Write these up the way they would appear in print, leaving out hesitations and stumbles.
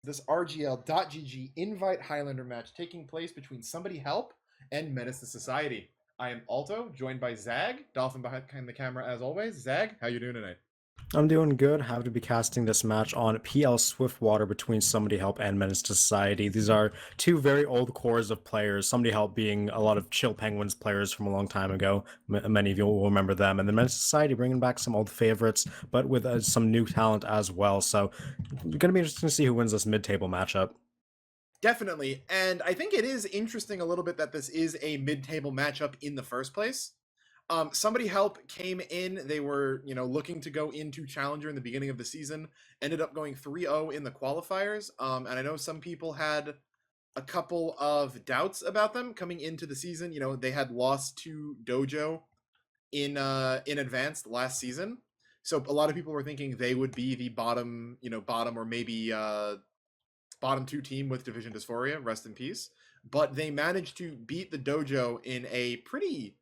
This RGL.gg Invite Highlander match taking place between Somebody Help and Menace to Society. I am Alto, joined by Zag, Dolphin behind the camera as always. Zag, how you doing tonight? I'm doing good. Happy to be casting this match on PL Swiftwater between Somebody Help and Menace to Society. These are two very old cores of players. Somebody Help being a lot of Chill Penguins players from a long time ago. Many of you will remember them. And then Menace to Society bringing back some old favorites, but with some new talent as well. So, going to be interesting to see who wins this mid-table matchup. Definitely, and I think it is interesting a little bit that this is a mid-table matchup in the first place. Somebody Help came in, they were, looking to go into Challenger in the beginning of the season, ended up going 3-0 in the qualifiers, and I know some people had a couple of doubts about them coming into the season. They had lost to Dojo in advance last season. So a lot of people were thinking they would be the bottom or maybe bottom two team with Division Dysphoria, rest in peace. But they managed to beat the Dojo in a pretty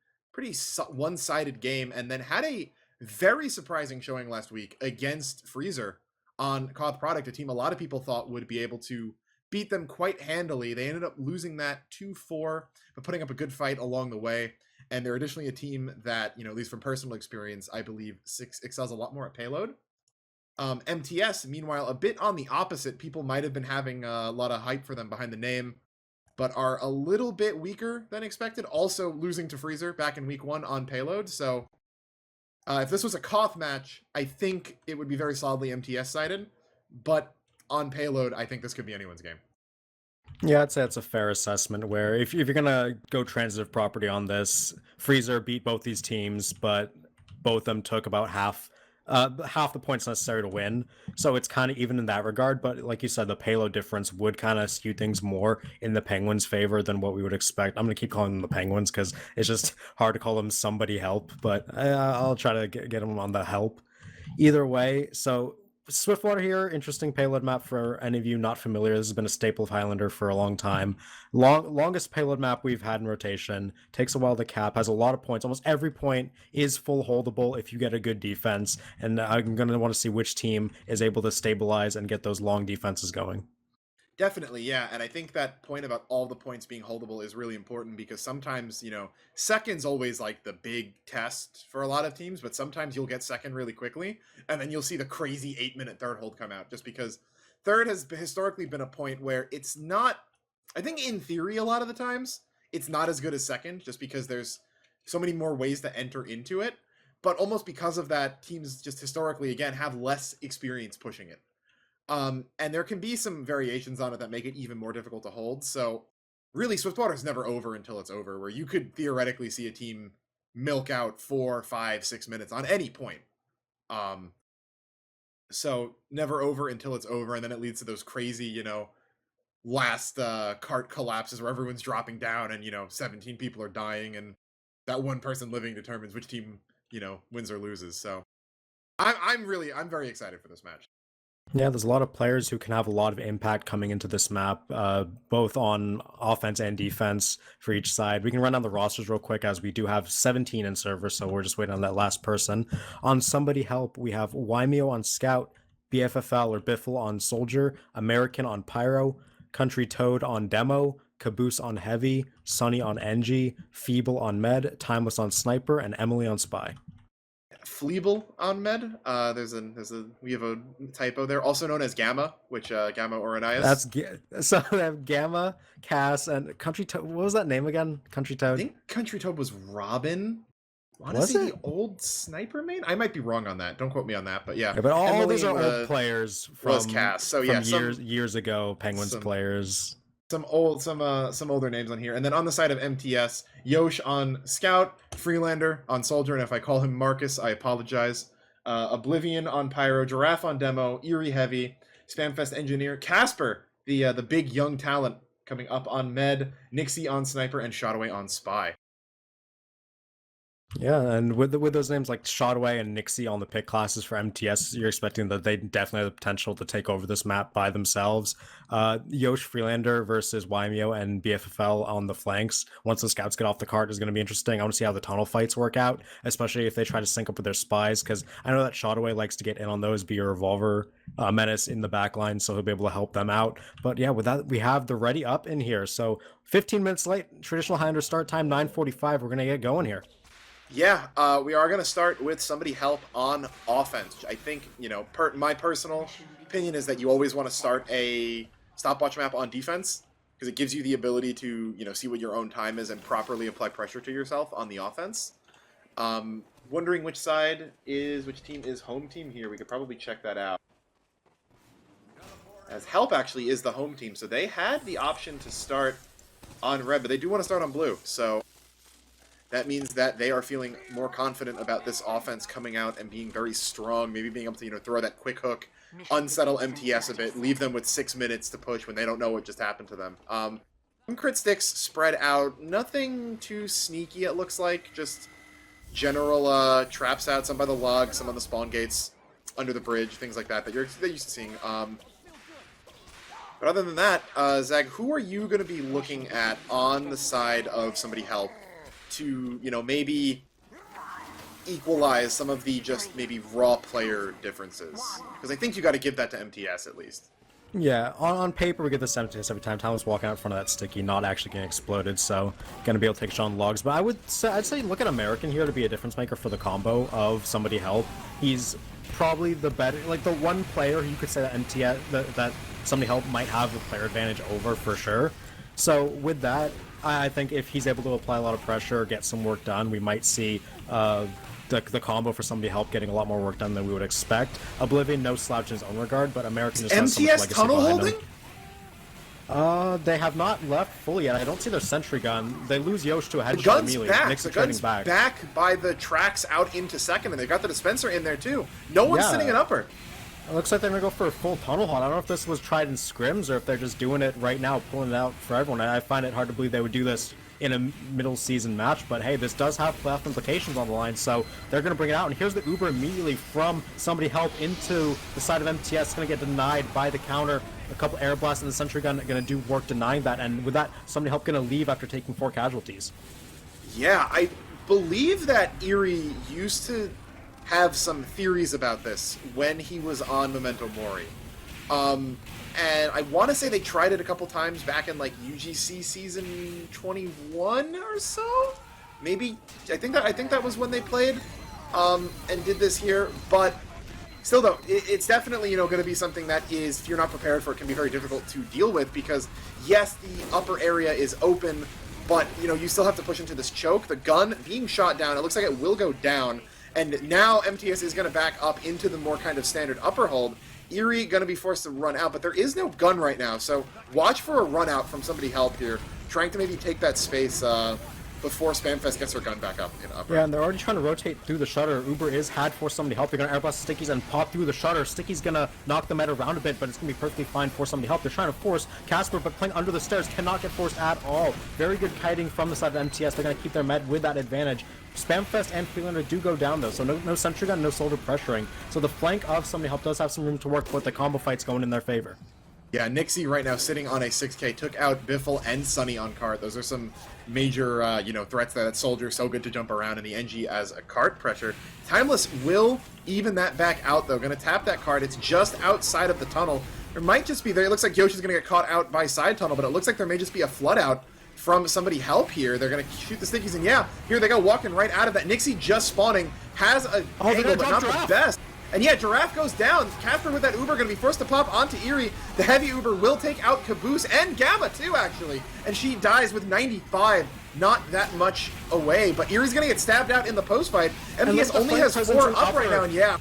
one-sided game, and then had a very surprising showing last week against Freezer on Koth Product, a team a lot of people thought would be able to beat them quite handily. They ended up losing that 2-4, but putting up a good fight along the way. And they're additionally a team that, at least from personal experience, I believe excels a lot more at payload. MTS, meanwhile, a bit on the opposite. People might have been having a lot of hype for them behind the name, but are a little bit weaker than expected. Also losing to Freezer back in week 1 on payload. So if this was a Koth match, I think it would be very solidly MTS sided. But on payload, I think this could be anyone's game. Yeah, I'd say it's a fair assessment where if you're going to go transitive property on this, Freezer beat both these teams, but both of them took about half the points necessary to win. So it's kind of even in that regard. But like you said, the payload difference would kind of skew things more in the Penguins' favor than what we would expect. I'm going to keep calling them the Penguins because it's just hard to call them Somebody Help, but I'll try to get them on the help. Either way, so Swiftwater here, interesting payload map for any of you not familiar. This has been a staple of Highlander for a long time. Longest payload map we've had in rotation. Takes a while to cap, has a lot of points. Almost every point is full holdable if you get a good defense. And I'm going to want to see which team is able to stabilize and get those long defenses going. Definitely, yeah. And I think that point about all the points being holdable is really important because sometimes, second's always like the big test for a lot of teams, but sometimes you'll get second really quickly, and then you'll see the crazy 8-minute third hold come out just because third has historically been a point where it's not, I think in theory, a lot of the times, it's not as good as second just because there's so many more ways to enter into it. But almost because of that, teams just historically, again, have less experience pushing it. And there can be some variations on it that make it even more difficult to hold. So really, Swiftwater is never over until it's over, where you could theoretically see a team milk out 4, 5, 6 minutes on any point. So never over until it's over, and then it leads to those crazy, last cart collapses where everyone's dropping down and 17 people are dying, and that one person living determines which team wins or loses. So I'm very excited for this match. Yeah, there's a lot of players who can have a lot of impact coming into this map, both on offense and defense for each side. We can run down the rosters real quick as we do have 17 in server, so we're just waiting on that last person. On Somebody Help, we have Wymeo on Scout, BFFL or Biffle on Soldier, American on Pyro, Country Toad on Demo, Caboose on Heavy, Sunny on NG, Feeble on Med, Timeless on Sniper, and Emily on Spy. Fleeble on med. We have a typo there, also known as Gamma, which Gamma Oranias. So they have Gamma, Cass, and Country Toad. What was that name again? Country I Toad. think Country Toad was Robin. I want to Was say it? the old sniper main. I might be wrong on that. Don't quote me on that. But yeah, Yeah, but all these Emily are old players was from Cass. So yeah, from years ago. Penguins some players. some older names on here. And then on the side of MTS, Yosh on Scout, Freelander on Soldier, and if I call him Marcus, I apologize. Oblivion on Pyro, Giraffe on Demo, Eerie Heavy, Spamfest Engineer, Casper, the big young talent coming up on Med, Nixie on Sniper, and Shotaway on Spy. Yeah, and with those names like Shotaway and Nixie on the pick classes for MTS, you're expecting that they definitely have the potential to take over this map by themselves. Yosh Freelander versus Wymeo and BFFL on the flanks. Once the scouts get off the cart is going to be interesting. I want to see how the tunnel fights work out, especially if they try to sync up with their spies, because I know that Shotaway likes to get in on those, be a revolver menace in the back line, so he'll be able to help them out. But yeah, with that, we have the ready up in here. So 15 minutes late, traditional Highlander start time, 9:45. We're going to get going here. Yeah, we are going to start with somebody help on offense. I think, my personal opinion is that you always want to start a stopwatch map on defense because it gives you the ability to, see what your own time is and properly apply pressure to yourself on the offense. Wondering which team is home team here. We could probably check that out. As help actually is the home team, so they had the option to start on red, but they do want to start on blue, so that means that they are feeling more confident about this offense coming out and being very strong, maybe being able to, throw that quick hook, unsettle MTS a bit, leave them with 6 minutes to push when they don't know what just happened to them. Crit sticks spread out, nothing too sneaky it looks like, just general traps out, some by the log, some on the spawn gates, under the bridge, things like that you're used to seeing. But other than that, Zag, who are you going to be looking at on the side of somebody help to, maybe equalize some of the just maybe raw player differences? Because I think you got to give that to MTS at least. Yeah, on paper we get this MTS every time. Thomas walking out in front of that sticky, not actually getting exploded, so gonna be able to take a shot on logs. But I'd say look at American here to be a difference maker for the combo of somebody help. He's probably the better, like the one player you could say that MTS that somebody help might have the player advantage over for sure. So with that, I think if he's able to apply a lot of pressure, get some work done, we might see the combo for somebody help getting a lot more work done than we would expect. Oblivion, no slouch in his own regard, but American just has so much legacy tunnel holding? They have not left fully yet. I don't see their sentry gun. They lose Yosh to a headshot the gun's immediately. Back. The gun's back by the tracks out into second, and they've got the dispenser in there too. No one's sitting in upper. It looks like they're going to go for a full tunnel hunt. I don't know if this was tried in scrims or if they're just doing it right now, pulling it out for everyone. I find it hard to believe they would do this in a middle season match, but hey, this does have playoff implications on the line, so they're going to bring it out. And here's the Uber immediately from somebody help into the side of MTS. Going to get denied by the counter. A couple air blasts and the sentry gun going to do work denying that, and with that, somebody help going to leave after taking 4 casualties. Yeah, I believe that Eerie used to have some theories about this when he was on Memento Mori. And I want to say they tried it a couple times back in like UGC season 21 or so. Maybe I think that was when they played and did this here. But still, though, it's definitely going to be something that is, if you're not prepared for it, can be very difficult to deal with because yes, the upper area is open, but you still have to push into this choke. The gun being shot down, it looks like it will go down. And now MTS is going to back up into the more kind of standard upper hold. Eerie going to be forced to run out, but there is no gun right now, so watch for a run out from somebody help here, trying to maybe take that space before Spamfest gets her gun back up in upper. Yeah, and they're already trying to rotate through the shutter. Uber is had for somebody help. They're going to airblast the stickies and pop through the shutter. Sticky's going to knock the meta around a bit, but it's going to be perfectly fine for somebody help. They're trying to force Casper, but playing under the stairs cannot get forced at all. Very good kiting from the side of MTS. They're going to keep their med with that advantage. Spamfest and Freelander do go down though, so no sentry gun, no soldier pressuring. So the flank of somebody help does have some room to work, but the combo fight's going in their favor. Yeah, Nixie right now sitting on a 6k, took out Biffle and Sunny on cart. Those are some major, threats that soldier so good to jump around in the NG as a cart pressure. Timeless will even that back out though, gonna tap that cart. It's just outside of the tunnel. There might just be there. It looks like Yoshi's gonna get caught out by side tunnel, but it looks like there may just be a flood out from somebody help here. They're going to shoot the stickies, and yeah, here they go, walking right out of that. Nixie just spawning, has a angle, but not the best. And yeah, Giraffe goes down. Casper with that Uber going to be forced to pop onto Eerie. The heavy Uber will take out Caboose and Gamma too, actually. And she dies with 95, not that much away. But Eerie's going to get stabbed out in the post-fight. MTS only has 4 up right now, and yeah.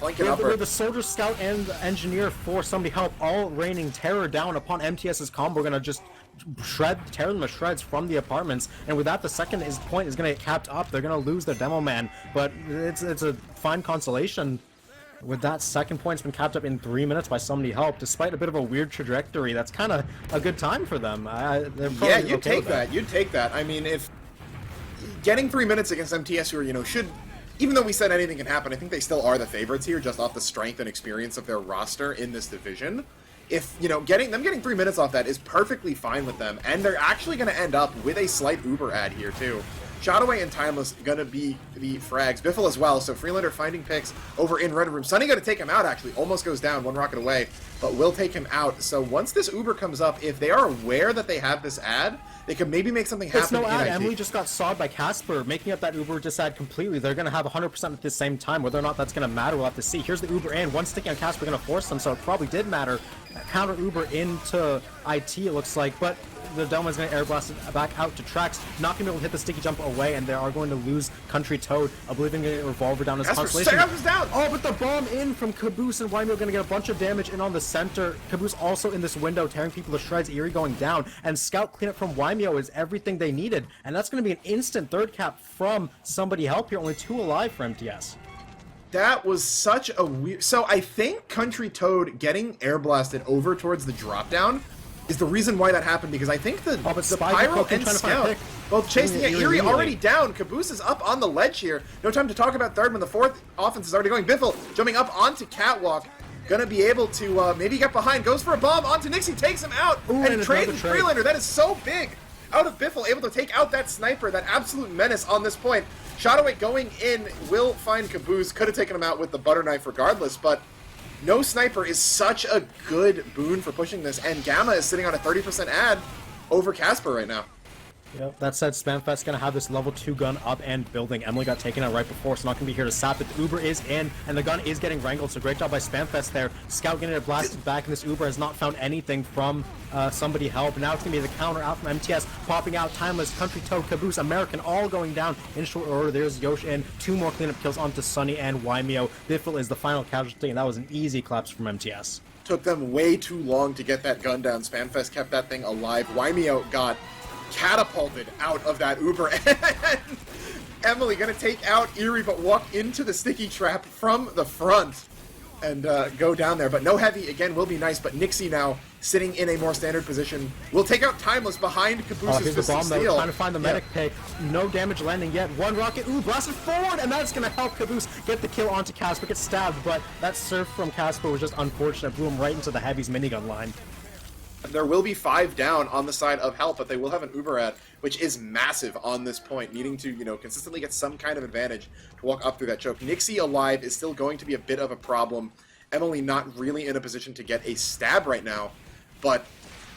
With the soldier, scout, and the engineer for somebody help all raining terror down upon MTS's combo. We're going to just tear them to shreds from the apartments, and with that, the second point is going to get capped up. They're going to lose their demo man, but it's a fine consolation. With that, second point's been capped up in 3 minutes by somebody help, despite a bit of a weird trajectory. That's kind of a good time for them. Yeah, you'd take that. You'd take that. I mean, if getting 3 minutes against MTS, who are, should, even though we said anything can happen, I think they still are the favorites here, just off the strength and experience of their roster in this division. If, getting 3 minutes off that is perfectly fine with them, and they're actually going to end up with a slight Uber ad here, too. Shotaway and Timeless going to be the frags. Biffle as well, so Freelander finding picks over in Red Room. Sunny going to take him out, actually. Almost goes down, 1 rocket away, but will take him out. So once this Uber comes up, if they are aware that they have this ad, they could maybe make something happen. It's no ad. IT. Emily just got sawed by Casper, making up that Uber dis ad completely. They're going to have 100% at the same time. Whether or not that's going to matter, we'll have to see. Here's the Uber in. One sticking on Casper going to force them, so it probably did matter. Counter Uber into IT, it looks like, but the Delman's going to air blast it back out to Trax. Not going to be able to hit the sticky jump away, and they are going to lose Country Toad. Oblivion going to get Revolver down as consolation. Down. Oh, but the bomb in from Caboose, and Wymeo going to get a bunch of damage in on the center. Caboose also in this window, tearing people to shreds. Eerie going down, and Scout cleanup from Wymeo is everything they needed, and that's going to be an instant third cap from Somebody Help here. Only 2 alive for MTS. That was such a weird... So I think Country Toad getting air blasted over towards the drop down is the reason why that happened, because I think the Pyro and Scout both chasing it. Eerie already down. Caboose is up on the ledge here. No time to talk about third when the fourth offense is already going. Biffle jumping up onto Catwalk. Gonna be able to maybe get behind. Goes for a bomb onto Nixie. Takes him out. Ooh, and trades with Freelander. That is so big. Out of Biffle, able to take out that sniper, that absolute menace on this point. Shotaway going in will find Caboose. Could have taken him out with the butter knife regardless, but no sniper is such a good boon for pushing this, and Gamma is sitting on a 30% ad over Casper right now. Yep. That said, Spamfest going to have this level 2 gun up and building. Emily got taken out right before, so not going to be here to sap it. The Uber is in, and the gun is getting wrangled, so great job by Spamfest there. Scout getting it blasted back, and this Uber has not found anything from Somebody Help. Now it's going to be the counter out from MTS, popping out Timeless, Country Toad, Caboose, American, all going down in short order. There's Yosh in, 2 more cleanup kills onto Sunny and Wymeo. Biffle is the final casualty, and that was an easy collapse from MTS. Took them way too long to get that gun down. Spamfest kept that thing alive. Wymeo got catapulted out of that Uber, and Emily gonna take out Eerie but walk into the sticky trap from the front and go down there, but no heavy again will be nice. But Nixie now sitting in a more standard position will take out Timeless behind Caboose's Here's the bomb though, steel. trying to find the medic pick. No damage landing yet. 1 rocket, blasted forward, and that's gonna help Caboose get the kill onto Casper, get stabbed, but that surf from Casper was just unfortunate, blew him right into the Heavy's minigun line. There will be 5 down on the side of Help, but they will have an Uber ad, which is massive on this point, needing to, consistently get some kind of advantage to walk up through that choke. Nixie alive is still going to be a bit of a problem. Emily not really in a position to get a stab right now, but,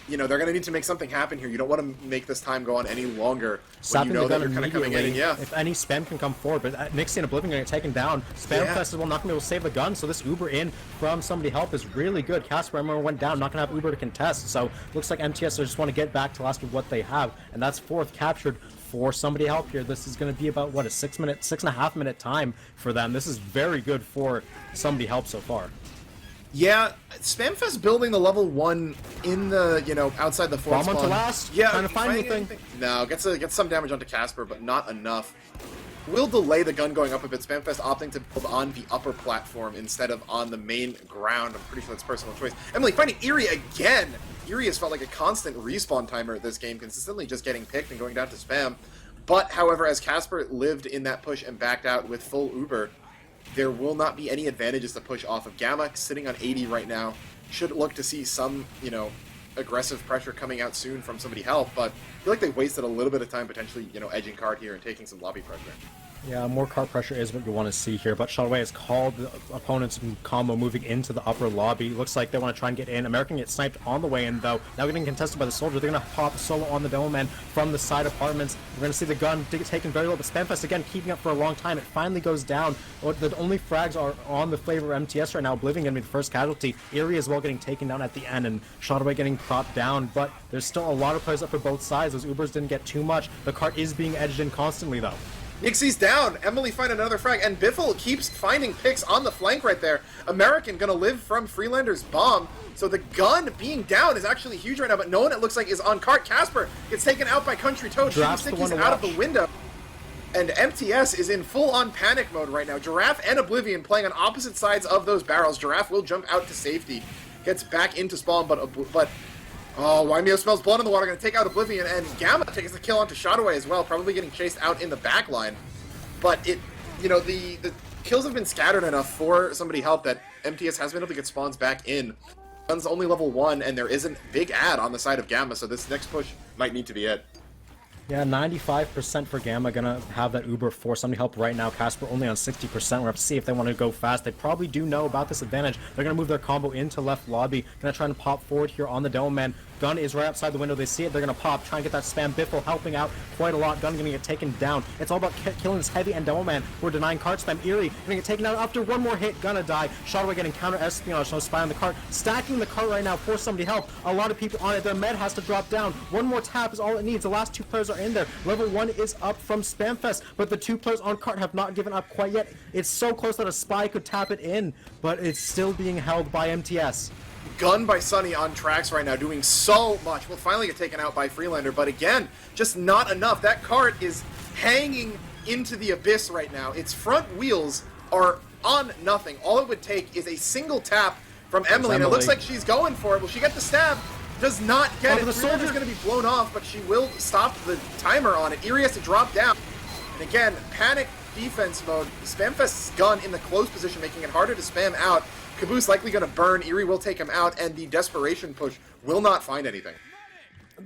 they're going to need to make something happen here. You don't want to make this time go on any longer when you know that you're kind of coming in, and if any spam can come forward, but Nixie and Oblivion are going to get taken down. Spam Festival not going to be able to save the gun, so this Uber in from Somebody Help is really good. Casper, remember, went down, not going to have Uber to contest, so looks like MTS just want to get back to last with what they have, and that's 4th captured for Somebody Help here. This is going to be about, what, a 6.5 minute time for them. This is very good for Somebody Help so far. Yeah, Spamfest building the level 1 in the, outside the 4th bomb spawn. Onto last? Yeah, trying to find anything. No, gets some damage onto Casper, but not enough. Will delay the gun going up a bit. Spamfest opting to build on the upper platform instead of on the main ground. I'm pretty sure that's personal choice. Emily finding Eerie again. Eerie has felt like a constant respawn timer this game, consistently just getting picked and going down to spam. But, however, as Casper lived in that push and backed out with full Uber, there will not be any advantages to push off of. Gamma sitting on 80 right now. Should look to see some, aggressive pressure coming out soon from Somebody Help, but I feel like they wasted a little bit of time potentially, edging card here and taking some lobby pressure. Yeah, more card pressure is what you want to see here, but Shotaway has called the opponent's combo moving into the upper lobby. Looks like they want to try and get in. American gets sniped on the way in, though. Now getting contested by the soldier. They're going to pop solo on the demo man from the side apartments. We're going to see the gun taken very low, but Spamfest again keeping up for a long time. It finally goes down. The only frags are on the flavor of MTS right now. Oblivion going to be the first casualty. Eerie as well getting taken down at the end, and Shotaway getting propped down, but there's still a lot of players up for both sides. Those Ubers didn't get too much. The cart is being edged in constantly, though. Nixie's down. Emily find another frag, and Biffle keeps finding picks on the flank right there. American gonna live from Freelander's bomb, so the gun being down is actually huge right now, but no one, it looks like, is on cart. Casper gets taken out by Country Toad. Sticky's out of the window. And MTS is in full-on panic mode right now. Giraffe and Oblivion playing on opposite sides of those barrels. Giraffe will jump out to safety. Gets back into spawn, but Oh, Wymeo smells blood in the water, going to take out Oblivion, and Gamma takes the kill onto Shotaway as well, probably getting chased out in the back line. But it, you know, the kills have been scattered enough for somebody help that MTS has been able to get spawns back in. Gun's only level 1, and there isn't big ad on the side of Gamma, so this next push might need to be it. Yeah, 95% for Gamma, gonna have that Uber for somebody help right now. Casper only on 60%. We're up to see if they want to go fast. They probably do know about this advantage. They're gonna move their combo into left lobby. Gonna try and pop forward here on the Demo Man. Gun is right outside the window. They see it. They're gonna pop. Try and get that spam. Biffle helping out quite a lot. Gun gonna get taken down. It's all about killing this Heavy and Demo Man. We're denying cart spam. Eerie gonna get taken out after one more hit. Gonna die. Shotaway getting counter espionage. No spy on the cart. Stacking the cart right now for somebody help. A lot of people on it. The med has to drop down. One more tap is all it needs. The last 2 players are in there. Level 1 is up from Spamfest, but the 2 players on cart have not given up quite yet. It's so close that a spy could tap it in, but it's still being held by MTS. Gun by Sunny on tracks right now, doing so much. Will finally get taken out by Freelander, but again, just not enough. That cart is hanging into the abyss right now. Its front wheels are on nothing. All it would take is a single tap from Emily, and it looks like she's going for it. Will she get the stab? Does not get it. The soldier's going to be blown off, but she will stop the timer on it. Eerie has to drop down. And again, panic defense mode. Spamfest's gun in the close position, making it harder to spam out. Caboose likely going to burn. Eerie will take him out, and the desperation push will not find anything.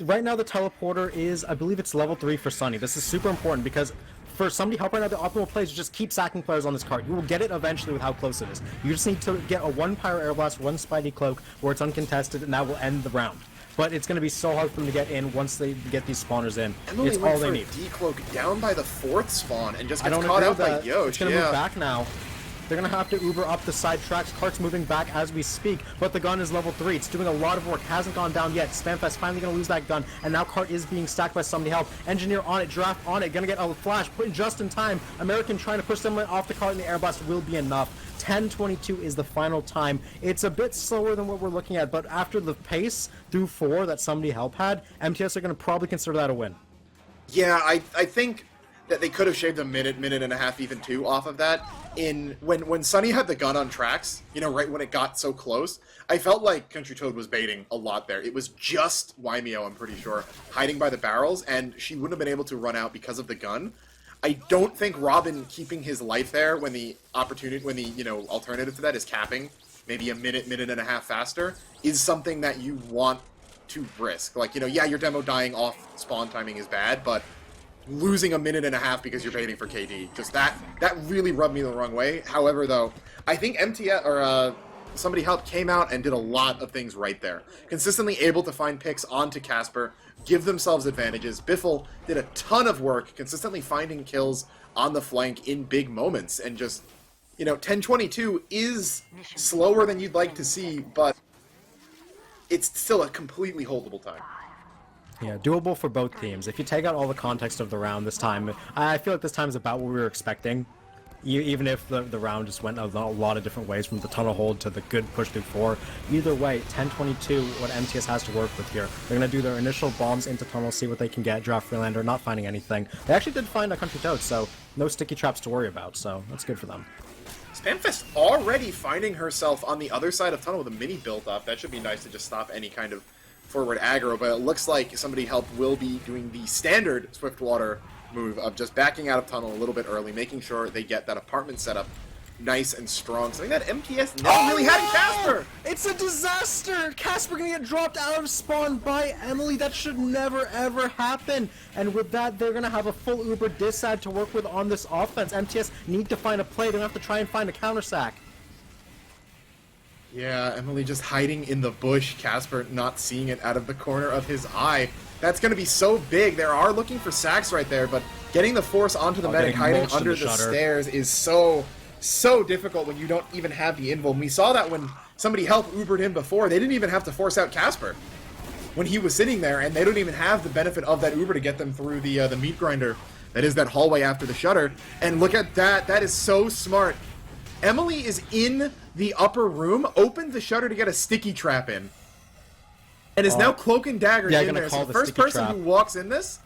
Right now, the teleporter is, I believe it's level 3 for Sunny. This is super important because for somebody help right now, the optimal play is just keep sacking players on this card. You will get it eventually with how close it is. You just need to get a 1 Pyro Air Blast, 1 Spidey Cloak, where it's uncontested, and that will end the round. But it's going to be so hard for them to get in once they get these spawners in. Emily it's all they need. D-Cloak down by the 4th spawn and just gets caught out by Yosh. It's going to move back now. They're going to have to Uber up the side tracks. Cart's moving back as we speak, but the gun is level 3. It's doing a lot of work. Hasn't gone down yet. Spamfest finally going to lose that gun, and now Cart is being stacked by somebody help. Engineer on it, Draft on it. Going to get a flash, put in just in time. American trying to push them off the cart, and the air blast will be enough. 10:22 is the final time. It's a bit slower than what we're looking at, but after the pace through 4 that somebody help had, MTS are going to probably consider that a win. Yeah, I think that they could have shaved a minute and a half, even 2 off of that. When Sunny had the gun on tracks, you know, right when it got so close, I felt like Country Toad was baiting a lot there. It was just Wymeo, I'm pretty sure, hiding by the barrels, and she wouldn't have been able to run out because of the gun. I don't think Robin keeping his life there when the alternative to that is capping maybe a minute and a half faster is something that you want to risk. Like, you know, yeah, your demo dying off spawn timing is bad, but losing a minute and a half because you're baiting for KD, just that really rubbed me the wrong way. However, though, I think MTS or somebody help came out and did a lot of things right there. Consistently able to find picks onto Casper, give themselves advantages. Biffle did a ton of work, consistently finding kills on the flank in big moments, and just, you know, 10:22 is slower than you'd like to see, but it's still a completely holdable time. Yeah, doable for both teams. If you take out all the context of the round this time, I feel like this time is about what we were expecting. Even if the round just went a lot of different ways, from the tunnel hold to the good push through 4. Either way, 10:22, what MTS has to work with here. They're going to do their initial bombs into tunnel, see what they can get. Draft Freelander, not finding anything. They actually did find a Country Toad, so no sticky traps to worry about, so that's good for them. Spamfest already finding herself on the other side of tunnel with a mini built up. That should be nice to just stop any kind of forward aggro, but it looks like somebody help will be doing the standard Swiftwater move of just backing out of tunnel a little bit early, making sure they get that apartment set up nice and strong. Something that MTS never really had in Casper! It's a disaster! Casper gonna get dropped out of spawn by Emily. That should never ever happen. And with that, they're gonna have a full Uber disad to work with on this offense. MTS need to find a play. They're gonna have to try and find a counter sack. Yeah, Emily just hiding in the bush. Casper not seeing it out of the corner of his eye. That's going to be so big. They are looking for sacks right there, but getting the force onto the medic hiding under the stairs is so difficult when you don't even have the invul. And we saw that when somebody helped Ubered in before. They didn't even have to force out Casper when he was sitting there, and they don't even have the benefit of that Uber to get them through the meat grinder that is that hallway after the shutter. And look at that. That is so smart. Emily is in the upper room, opened the shutter to get a sticky trap in, and is now Cloak and Dagger in there. So the first person who walks in this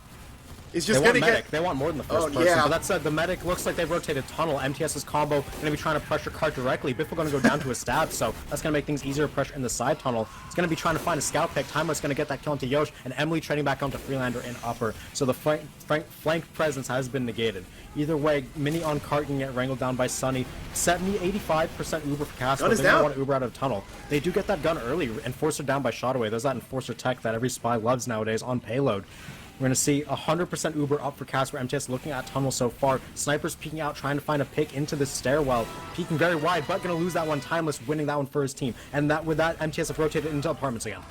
is They just want going to medic. get... They want more than the first person. Yeah. But that said, the medic looks like they've rotated tunnel. MTS's combo going to be trying to pressure cart directly. Biffle going to go down to a stab, so that's going to make things easier to pressure in the side tunnel. It's going to be trying to find a scout pick. Timeless going to get that kill into Yosh, and Emily trading back onto Freelander in upper. So the flank presence has been negated. Either way, Mini on cart can get wrangled down by Sunny. 85% Uber for Casper. They're going to want to Uber out of tunnel. They do get that gun early. Enforcer down by Shotaway. There's that Enforcer tech that every spy loves nowadays on payload. We're going to see 100% Uber up for Casper. MTS looking at tunnel so far. Snipers peeking out, trying to find a pick into the stairwell. Peeking very wide, but going to lose that one. Timeless winning that one for his team. And that with that, MTS have rotated into apartments again.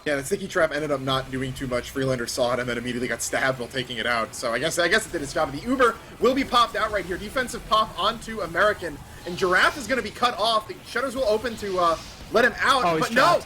Yeah, the sticky trap ended up not doing too much. Freelander saw it and then immediately got stabbed while taking it out. So I guess it did its job. The Uber will be popped out right here. Defensive pop onto American. And Giraffe is going to be cut off. The shutters will open to let him out. Oh, but no!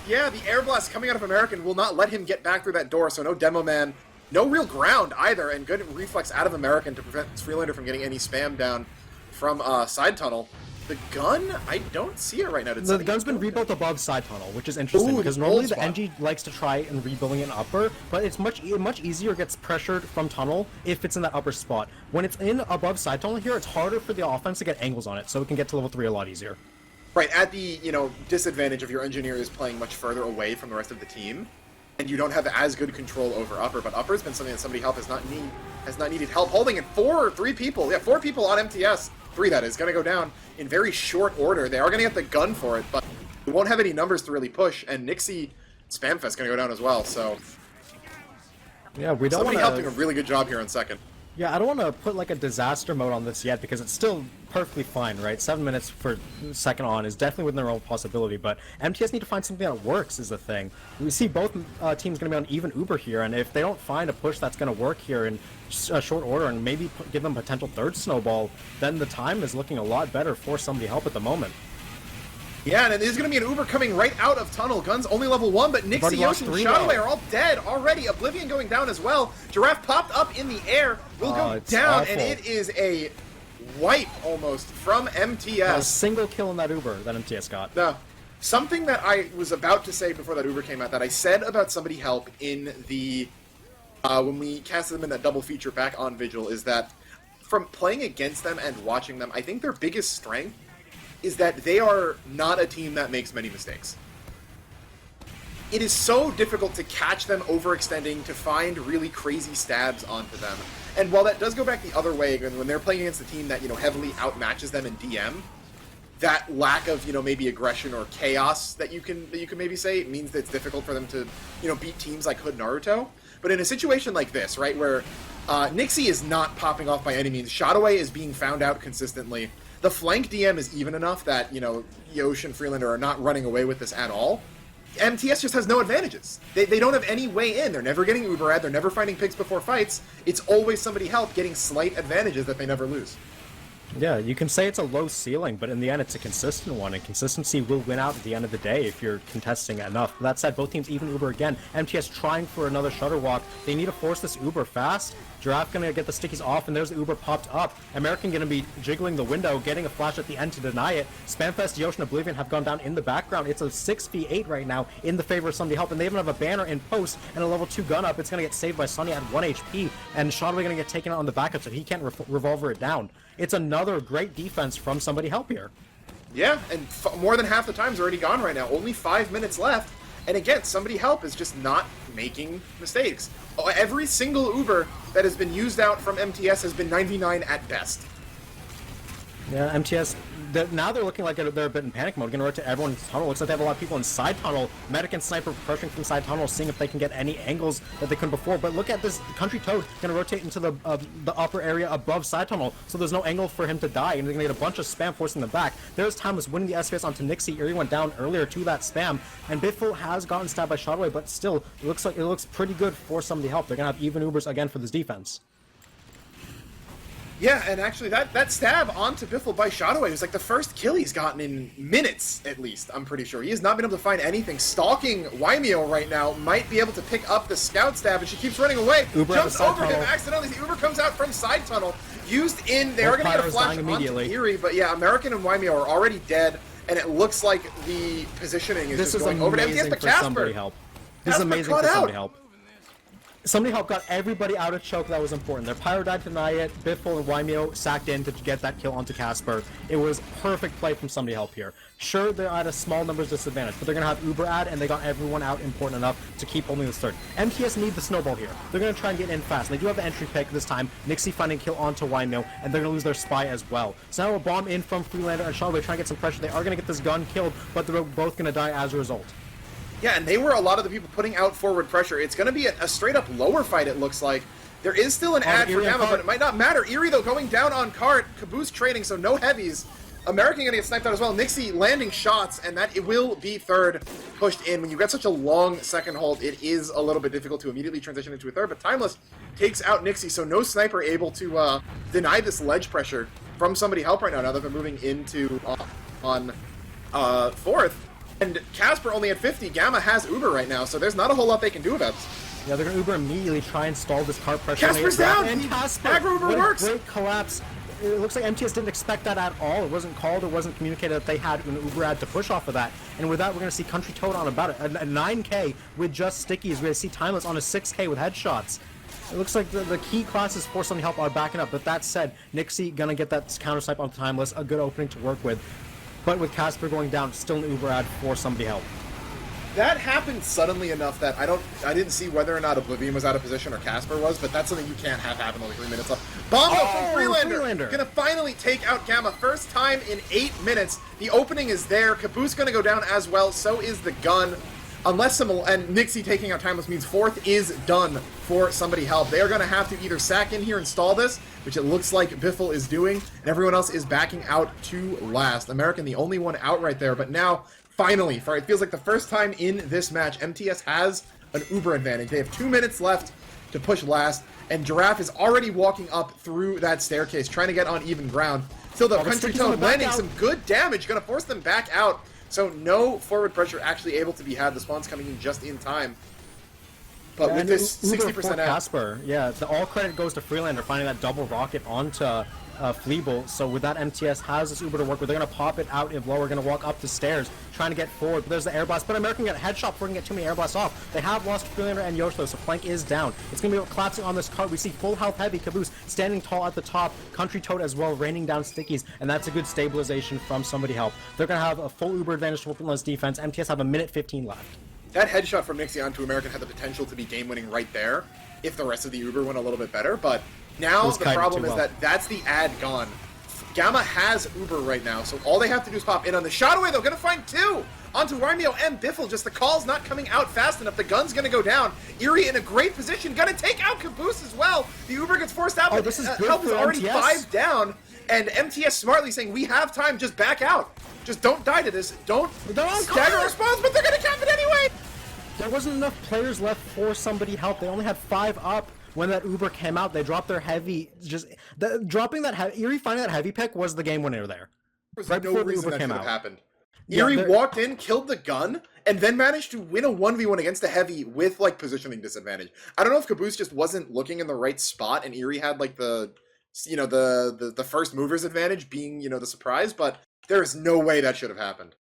Yeah, the air blast coming out of American will not let him get back through that door. So no demo man. No real ground either. And good reflex out of American to prevent Freelander from getting any spam down from side tunnel. The gun, I don't see it right now. The gun's been rebuilt above side tunnel, which is interesting because normally the NG likes to try and rebuilding in upper, but it's much easier gets pressured from tunnel if it's in that upper spot. When it's in above side tunnel here, it's harder for the offense to get angles on it, so it can get to level 3 a lot easier. Right, at the disadvantage of your engineer is playing much further away from the rest of the team, and you don't have as good control over upper. But upper's been something that somebody help has not needed help holding it. 4 people on MTS. 3 that is going to go down in very short order. They are going to get the gun for it, but we won't have any numbers to really push. And Nixie Spamfest going to go down as well. So yeah, we don't. Somebody helping a really good job here on second. Yeah, I don't want to put like a disaster mode on this yet because it's still perfectly fine, right? 7 minutes for second on is definitely within their realm of possibility, but MTS need to find something that works is the thing. We see both teams going to be on even Uber here, and if they don't find a push that's going to work here in a short order and maybe give them potential third snowball, then the time is looking a lot better for somebody help at the moment. Yeah, and there's going to be an Uber coming right out of tunnel. Guns only level 1, but Nixie, Yoshi, and Shotaway are all dead already. Oblivion going down as well. Giraffe popped up in the air, will go down, awful. and it is a wipe almost from MTS. A single kill in that Uber that MTS got. No. Something that I was about to say before that Uber came out that I said about somebody help in the when we casted them in that double feature back on Vigil is that from playing against them and watching them, I think their biggest strength is that they are not a team that makes many mistakes. It is so difficult to catch them overextending, to find really crazy stabs onto them. And while that does go back the other way, when they're playing against a team that, heavily outmatches them in DM, that lack of, maybe aggression or chaos that you can maybe say means that it's difficult for them to, beat teams like Hood Naruto. But in a situation like this, right, where Nixie is not popping off by any means, Shotaway is being found out consistently, the flank DM is even enough that, Yosh and Freelander are not running away with this at all. MTS just has no advantages. They don't have any way in. They're never getting Uber ad. They're never finding picks before fights. It's always somebody help getting slight advantages that they never lose. Yeah, you can say it's a low ceiling, but in the end it's a consistent one, and consistency will win out at the end of the day if you're contesting enough. That said, both teams even Uber again. MTS trying for another shutter walk. They need to force this Uber fast. Giraffe gonna get the stickies off, and there's the Uber popped up. American gonna be jiggling the window, getting a flash at the end to deny it. Spamfest, Yosh, and Oblivion have gone down in the background. It's a 6v8 right now in the favor of somebody help, and they even have a banner in post and a level 2 gun up. It's gonna get saved by Sunny at 1 HP, and Shotaway gonna get taken out on the backup so he can't revolver it down. It's another great defense from somebody help here. Yeah, and more than half the time's already gone right now. Only 5 minutes left. And again, somebody help is just not making mistakes. Every single Uber that has been used out from MTS has been 99 at best. Yeah, MTS, now they're looking like they're a bit in panic mode. Going to rotate everyone into tunnel. Looks like they have a lot of people inside tunnel. Medic and Sniper pressuring from side tunnel, seeing if they can get any angles that they couldn't before. But look at this Country Toad going to rotate into the upper area above side tunnel, so there's no angle for him to die, and they're going to get a bunch of spam forcing them back. There's Timeless winning the SPS onto Nixie. Erie went down earlier to that spam, and Biffle has gotten stabbed by Shotaway, but still, it looks pretty good for somebody help. They're going to have even Ubers again for this defense. Yeah, and actually that stab onto Biffle by Shotaway was like the first kill he's gotten in minutes, at least, I'm pretty sure. He has not been able to find anything. Stalking Wymeo right now might be able to pick up the scout stab, and she keeps running away. Uber jumps over tunnel. him accidentally. The Uber comes out from side tunnel. Used in, they are going to get a flash onto Erie, but yeah, American and Wymeo are already dead, and it looks like the positioning is just going over to MTS, but This is amazing for somebody help. Somebody Help got everybody out of choke that was important. Their Pyro died to deny it, Biffle and Wymeo sacked in to get that kill onto Casper. It was perfect play from Somebody Help here. Sure, they're at a small numbers disadvantage, but they're going to have Uber ad, and they got everyone out important enough to keep only this third. MTS need the snowball here. They're going to try and get in fast. They do have the entry pick this time. Nixie finding kill onto Wymeo, and they're going to lose their spy as well. So now a bomb in from Freelander and Shawway trying to get some pressure. They are going to get this gun killed, but they're both going to die as a result. Yeah, and they were a lot of the people putting out forward pressure. It's going to be a straight-up lower fight, it looks like. There is still an ad for Gamma, but it might not matter. Eerie, though, going down on cart. Caboose trading, so no heavies. American going to get sniped out as well. Nixie landing shots, and that it will be third pushed in. When you get such a long second hold, it is a little bit difficult to immediately transition into a third, but Timeless takes out Nixie, so no sniper able to deny this ledge pressure from Somebody Help right now that they're moving into on fourth. And Casper only at 50. Gamma has Uber right now, so there's not a whole lot they can do about this. Yeah, they're going to Uber immediately try and stall this cart pressure. Casper's down! And Casper! Aggro Uber works! Great collapse. It looks like MTS didn't expect that at all. It wasn't called, it wasn't communicated that they had an Uber ad to push off of that. And with that, we're going to see Country Toad on about a 9k with just stickies. We're going to see Timeless on a 6k with headshots. It looks like the key classes for Somebody Help are backing up. But that said, Nixie going to get that counter snipe on Timeless. A good opening to work with. But with Casper going down, still an Uber ad for Somebody Help. That happened suddenly enough that I didn't see whether or not Oblivion was out of position or Casper was, but that's something you can't have happen only 3 minutes left. Bomb from Freelander! Gonna finally take out Gamma. First time in 8 minutes. The opening is there. Caboose gonna go down as well. So is the gun. Unless and Nixie taking out Timeless means fourth is done for Somebody Help. They are going to have to either sack in here and stall this, which it looks like Biffle is doing, and everyone else is backing out to last. American, the only one out right there, but now, finally, it feels like the first time in this match, MTS has an Uber advantage. They have 2 minutes left to push last, and Giraffe is already walking up through that staircase, trying to get on even ground. Still, the Country Toad landing some good damage, going to force them back out. So no forward pressure actually able to be had. The spawn's coming in just in time. But with this 60% out. Casper, yeah, all credit goes to Freelander finding that double rocket onto Fleeble. So with that, MTS has this Uber to work with. They're going to pop it out if low. We're going to walk up the stairs, trying to get forward. But there's the air blast. But American got a headshot before we can get too many air blasts off. They have lost Freelander and Yosh, though, so Flank is down. It's going to be collapsing on this cart. We see full health heavy Caboose standing tall at the top. Country Toad as well, raining down stickies. And that's a good stabilization from Somebody Help. They're going to have a full Uber advantage to Wolfenland's defense. MTS have a minute 15 left. That headshot from Nixie onto American had the potential to be game-winning right there if the rest of the Uber went a little bit better, but now the problem is that that's the ad gone. Gamma has Uber right now, so all they have to do is pop in on the shot away. They're going to find two onto Wymeo and Biffle. Just the call's not coming out fast enough. The gun's going to go down. Eerie in a great position. Going to take out Caboose as well. The Uber gets forced out, but this is good Help is already MTS. 5 down, and MTS smartly saying, we have time, just back out. Just don't die to this. Don't stagger our spawns, but they're going to cap it anyway! There wasn't enough players left for Somebody Help. They only had 5 up when that Uber came out. They dropped their heavy. Dropping that Eerie finding that heavy pick was the game winner there. There's right no before the reason Uber that came should have out. happened. Yeah, Eerie walked in, killed the gun, and then managed to win a 1v1 against a heavy with like positioning disadvantage. I don't know if Caboose just wasn't looking in the right spot, and Eerie had like the first mover's advantage being the surprise, but there is no way that should have happened.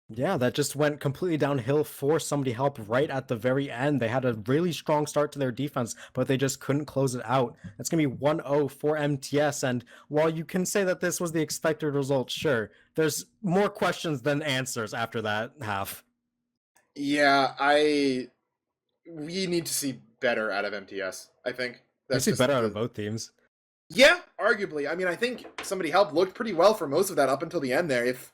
Yeah, that just went completely downhill for Somebody Help right at the very end. They had a really strong start to their defense, but they just couldn't close it out. It's going to be 1-0 for MTS, and while you can say that this was the expected result, sure, there's more questions than answers after that half. Yeah, we need to see better out of MTS, I think. We see better out of both teams. Yeah, arguably. I mean, I think Somebody Help looked pretty well for most of that up until the end there. It's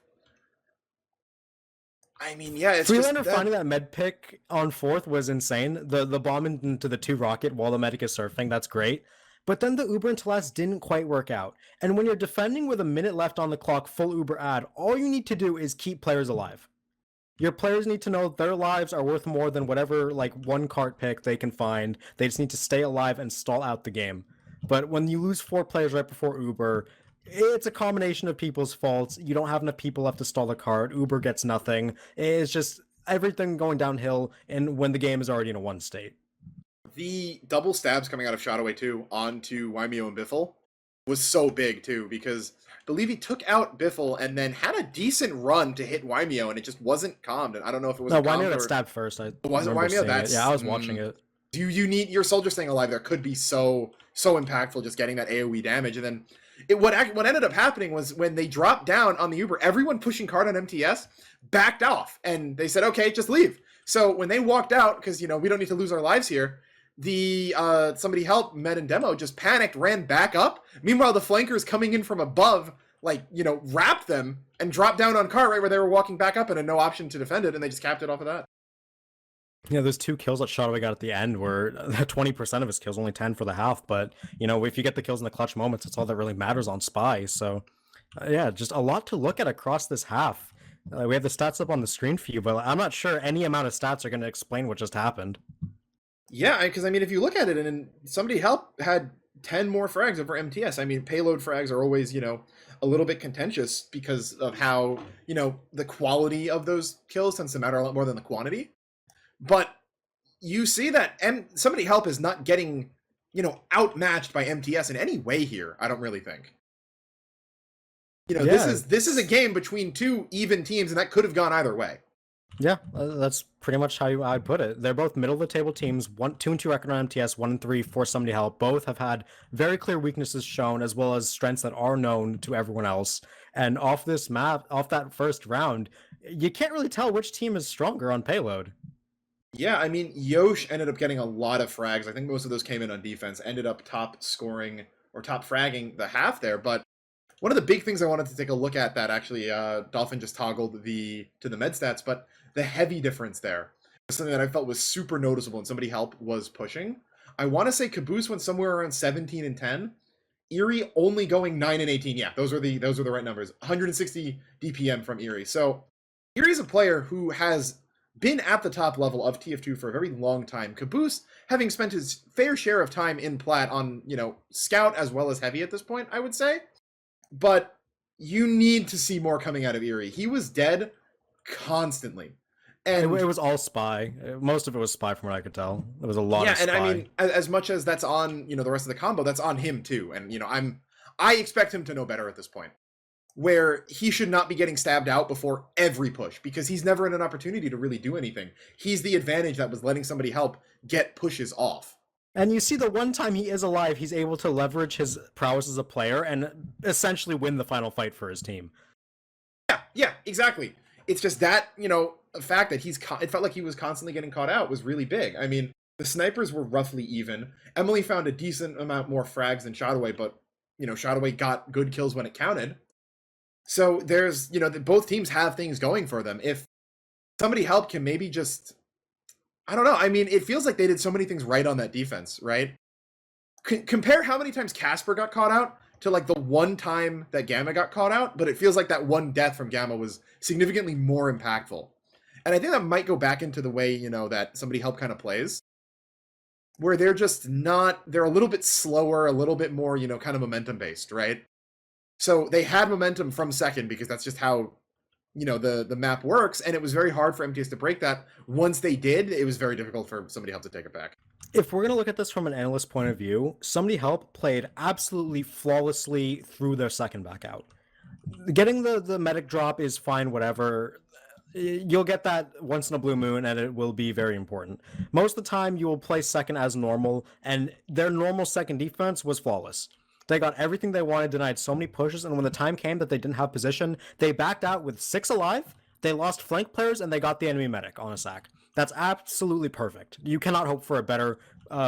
Freelander finding that med pick on 4th was insane. The bomb into the 2 rocket while the medic is surfing, that's great. But then the Uber into last didn't quite work out. And when you're defending with a minute left on the clock, full Uber ad, all you need to do is keep players alive. Your players need to know their lives are worth more than whatever like 1 cart pick they can find. They just need to stay alive and stall out the game. But when you lose 4 players right before Uber, it's a combination of people's faults. You don't have enough people left to stall the cart. Uber gets nothing. It's just everything going downhill, and when the game is already in a 1 state. The double stabs coming out of Shotaway 2 onto Wymeo and Biffle was so big too, because I believe he took out Biffle and then had a decent run to hit Wymeo, and it just wasn't calmed. And I don't know if it was Wymeo got stabbed first. Was it Wymeo? Yeah, I was watching it. You need your soldier staying alive there could be so impactful, just getting that AoE damage. And then what ended up happening was when they dropped down on the Uber, everyone pushing card on MTS backed off, and they said, okay, just leave. So when they walked out, because we don't need to lose our lives here, the somebody help Med and Demo just panicked, ran back up. Meanwhile, the flankers coming in from above, wrapped them and dropped down on cart right where they were walking back up, and had no option to defend it, and they just capped it off of that. Those 2 kills that Shadowway got at the end were 20% of his kills, only 10 for the half. But, if you get the kills in the clutch moments, it's all that really matters on Spy. So, yeah, just a lot to look at across this half. We have the stats up on the screen for you, but I'm not sure any amount of stats are going to explain what just happened. Yeah, because, if you look at it, and somebody help had 10 more frags over MTS. Payload frags are always, a little bit contentious because of how, the quality of those kills tends to matter a lot more than the quantity. But you see that somebody help is not getting, outmatched by MTS in any way here. I don't really think. This is a game between 2 even teams, and that could have gone either way. Yeah, that's pretty much how I'd put it. They're both middle of the table teams. 2-2 record on MTS, 1-3 for somebody help. Both have had very clear weaknesses shown, as well as strengths that are known to everyone else. And off this map, off that first round, you can't really tell which team is stronger on payload. Yeah, Yosh ended up getting a lot of frags. I think most of those came in on defense. Ended up top scoring or top fragging the half there. But one of the big things I wanted to take a look at that actually Dolphin just toggled to the med stats, but the heavy difference there was something that I felt was super noticeable, and somebody help was pushing. I want to say Caboose went somewhere around 17 and 10. Eerie only going 9 and 18. Yeah, those are the right numbers. 160 DPM from Eerie. So Eerie's a player who has been at the top level of TF2 for a very long time. Caboose, having spent his fair share of time in Plat on, Scout as well as Heavy at this point, I would say. But you need to see more coming out of Eerie. He was dead constantly. And it was all Spy. Most of it was Spy from what I could tell. There was a lot of Spy. Yeah, and as much as that's on, the rest of the combo, that's on him too. And, I expect him to know better at this point, where he should not be getting stabbed out before every push, because he's never in an opportunity to really do anything. He's the advantage that was letting somebody help get pushes off. And you see the one time he is alive, he's able to leverage his prowess as a player and essentially win the final fight for his team. Yeah, exactly. It's just that, fact that it felt like he was constantly getting caught out was really big. The snipers were roughly even. Emily found a decent amount more frags than Shadowway, but, Shadowway got good kills when it counted. So there's, both teams have things going for them. If somebody help can maybe just, I don't know. It feels like they did so many things right on that defense, right? Compare how many times Casper got caught out to the one time that Gamma got caught out, but it feels like that one death from Gamma was significantly more impactful. And I think that might go back into the way, that somebody help kind of plays, where they're a little bit slower, a little bit more, kind of momentum based, right? So they had momentum from second because that's just how, the map works. And it was very hard for MTS to break that. Once they did, it was very difficult for somebody help to take it back. If we're going to look at this from an analyst point of view, somebody help played absolutely flawlessly through their second back out. Getting the medic drop is fine, whatever. You'll get that once in a blue moon, and it will be very important. Most of the time, you will play second as normal, and their normal second defense was flawless. They got everything they wanted, denied so many pushes, and when the time came that they didn't have position, they backed out with 6 alive, they lost flank players, and they got the enemy medic on a sack. That's absolutely perfect. You cannot hope for a better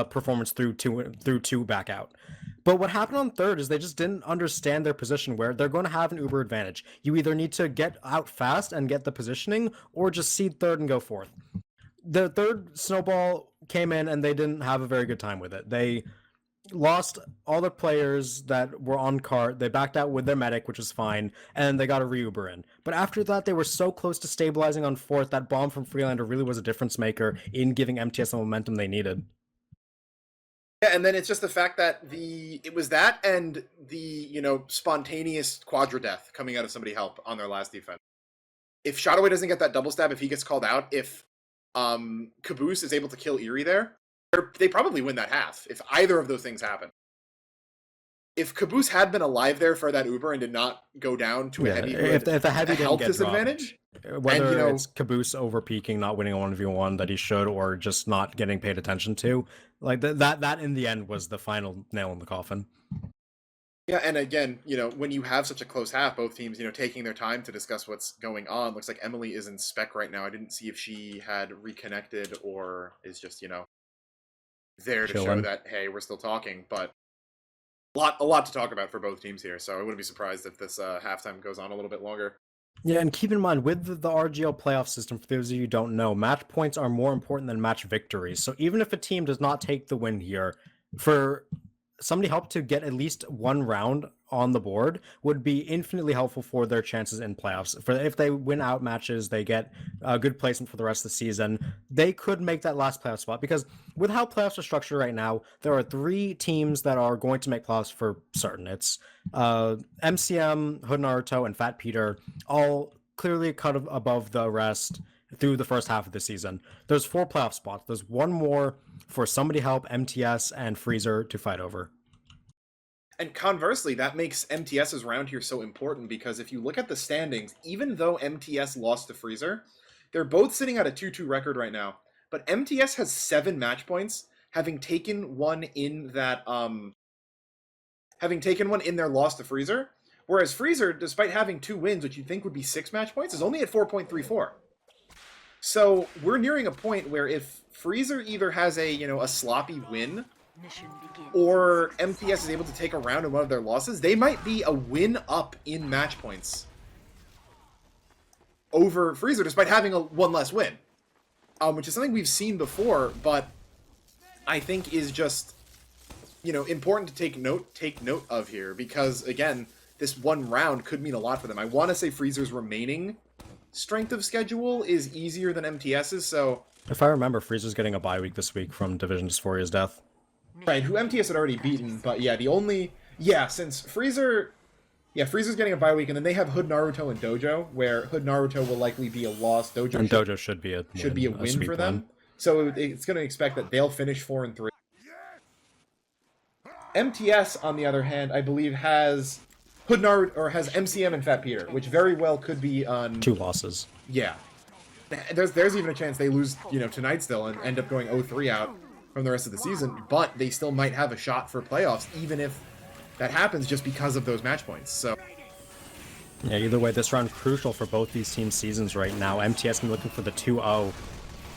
performance through two back out. But what happened on third is they just didn't understand their position, where they're going to have an uber advantage. You either need to get out fast and get the positioning, or just seed third and go fourth. The third snowball came in, and they didn't have a very good time with it. They lost all the players that were on cart. They backed out with their medic, which was fine, and they got a re-uber in. But after that, they were so close to stabilizing on fourth. That bomb from Freelander really was a difference maker in giving MTS the momentum they needed. Yeah, and then it's just the fact that it was that and the, spontaneous quadra death coming out of somebody help on their last defense. If Shadowway doesn't get that double stab, if he gets called out, if Caboose is able to kill Eerie there, they probably win that half if either of those things happen. if Caboose had been alive there for that Uber and did not go down to a heavy, if the heavy didn't helped get his dropped, advantage. whether And, you know, it's Caboose over peaking, not winning a 1v1 that he should, or just not getting paid attention to, like that in the end was the final nail in the coffin. Yeah, and again, you know, when you have such a close half, both teams, you know, taking their time to discuss what's going on. Looks like Emily is in spec right now. I didn't see if she had reconnected or is just, you know, there to show Chilling. that, hey, we're still talking. But a lot to talk about for both teams here, so I wouldn't be surprised if this halftime goes on a little bit longer. Yeah, and keep in mind, with the RGL playoff system, for those of you who don't know, match points are more important than match victories. So even if a team does not take the win here, for somebody help to get at least one round on the board would be infinitely helpful for their chances in playoffs. For if they win out matches, they get a good placement for the rest of the season. They could make that last playoff spot, because with how playoffs are structured right now, there are 3 teams that are going to make playoffs for certain. It's MCM, Hood Naruto, and Fat Peter, all clearly cut above the rest through the first half of the season. There's 4 playoff spots. There's one more for Somebody Help, MTS, and Freezer to fight over. And conversely, that makes MTS's round here so important, because if you look at the standings, even though MTS lost to Freezer, they're both sitting at a 2-2 record right now. But MTS has 7 match points, having taken one in that their loss to Freezer. Whereas Freezer, despite having 2 wins, which you'd think would be 6 match points, is only at 4.34. So we're nearing a point where if Freezer either has a sloppy win, or MTS is able to take a round in one of their losses, they might be a win up in match points over Freezer, despite having one less win, which is something we've seen before, but I think is just, you know, important to take note of here, because again, this one round could mean a lot for them. I want to say Freezer's remaining strength of schedule is easier than MTS's, so if I remember, Freezer's getting a bye week this week from Division Dysphoria's death. Right, who MTS had already beaten, but yeah, since Freezer's getting a bye week, and then they have Hood Naruto and Dojo, where Hood Naruto will likely be a loss. Dojo should be a win for them. So it's going to expect that they'll finish 4-3. MTS, on the other hand, I believe has Hood Naruto, or has MCM and Fat Peter, which very well could be on 2 losses. Yeah, there's even a chance they lose, tonight still and end up going 0-3 out from the rest of the season, but they still might have a shot for playoffs, even if that happens, just because of those match points. So yeah, either way, this round crucial for both these teams' seasons right now. MTS can be looking for the 2-0.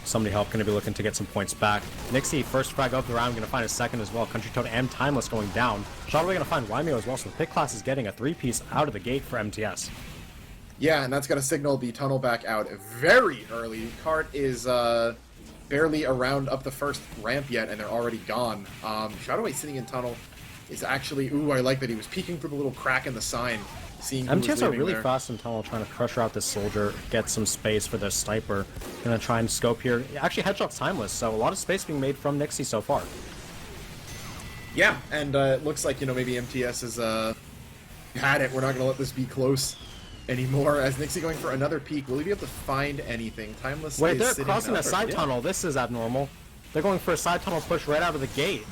Somebody Help going to be looking to get some points back. Nixie, first frag of the round, going to find a second as well. Country Toad and Timeless going down. Shotaway going to find Wymeo as well, so the pick class is getting a 3-piece out of the gate for MTS. Yeah, and that's going to signal the tunnel back out very early. Cart is barely around up the first ramp yet, and they're already gone. Shadowway sitting in tunnel is actually... Ooh, I like that he was peeking through the little crack in the sign, seeing who was MTS are really there. fast in tunnel, trying to pressure out this soldier, get some space for their sniper. Gonna try and scope here. Actually, headshot's Timeless, so a lot of space being made from Nixie so far. Yeah, and it looks like, maybe MTS has had it. We're not going to let this be close anymore, as Nixie going for another peek. Will he be able to find anything? Timeless Wait, is they're crossing a side yeah. tunnel. This is abnormal. They're going for a side tunnel push right out of the gate.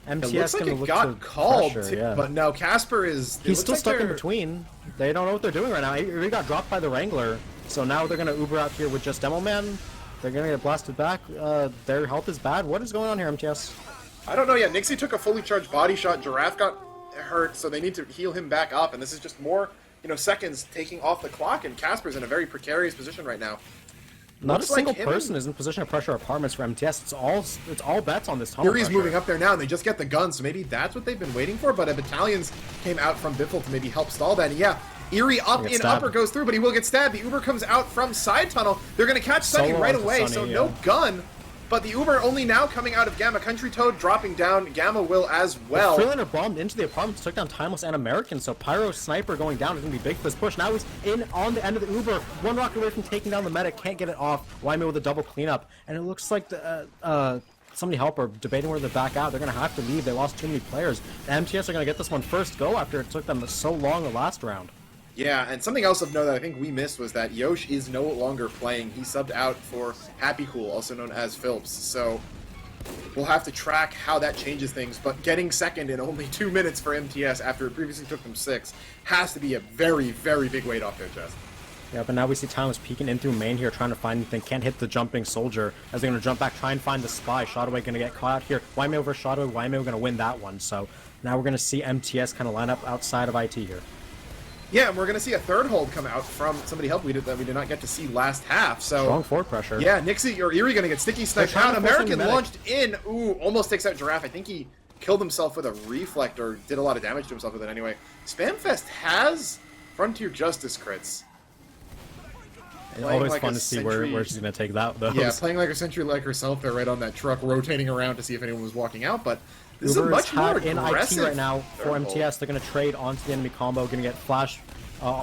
MTS It looks like gonna it look got to called, pressure, yeah. but no, Casper is... He's still stuck in between. They don't know what they're doing right now. He got dropped by the Wrangler, so now they're going to Uber out here with just Demo Man. They're going to get blasted back. Their health is bad. What is going on here, MTS? I don't know yet. Nixie took a fully charged body shot. Giraffe got hurt, so they need to heal him back up, and this is just more, seconds taking off the clock, and Casper's in a very precarious position right now. Not Looks a single like person is in position to pressure apartments for MTS. It's all bets on this tunnel Yuri's pressure. moving up there now, and they just get the gun, so maybe that's what they've been waiting for, but a battalions came out from Biffle to maybe help stall that, and yeah, Erie up in upper goes through, but he will get stabbed. The Uber comes out from side tunnel. They're going to catch Sunny right away, so no gun. But the Uber only now coming out of Gamma. Country Toad dropping down. Gamma will as well. Freelander bombed into the apartments, took down Timeless and American, so Pyro Sniper going down is going to be big for this push. Now he's in on the end of the Uber, one rocket away from taking down the medic, can't get it off. Wyman with a double cleanup, and it looks like the, somebody help are debating where to back out. They're going to have to leave. They lost too many players. The MTS are going to get this one first go after it took them so long the last round. Yeah, and something else of note that I think we missed was that Yosh is no longer playing. He subbed out for Happy Cool, also known as Philps. So We'll have to track how that changes things, but getting second in only 2 minutes for MTS after it previously took them 6 has to be a very, very big weight off their chest. Yeah, but now we see Timeless peeking in through main here, trying to find anything. Can't hit the jumping soldier as they're going to jump back, try and find the spy. Shotaway going to get caught out here. Waimeo over Shotaway. Waimeo going to win that one. So now we're going to see MTS kind of line up outside of IT here. Yeah, and we're going to see a third hold come out from somebody help that we did not get to see last half. So strong forward pressure. Yeah, Nixie or Erie going to get sticky sniped out. American launched in. Ooh, almost takes out Giraffe. I think he killed himself with a reflect or did a lot of damage to himself with it anyway. Spamfest has Frontier Justice crits. It's always like fun to see where she's going to take that, though. Yeah, playing like a sentry like herself there right on that truck, rotating around to see if anyone was walking out, but this is a much more aggressive in IT right now for MTS. They're going to trade onto the enemy combo, going to get flash.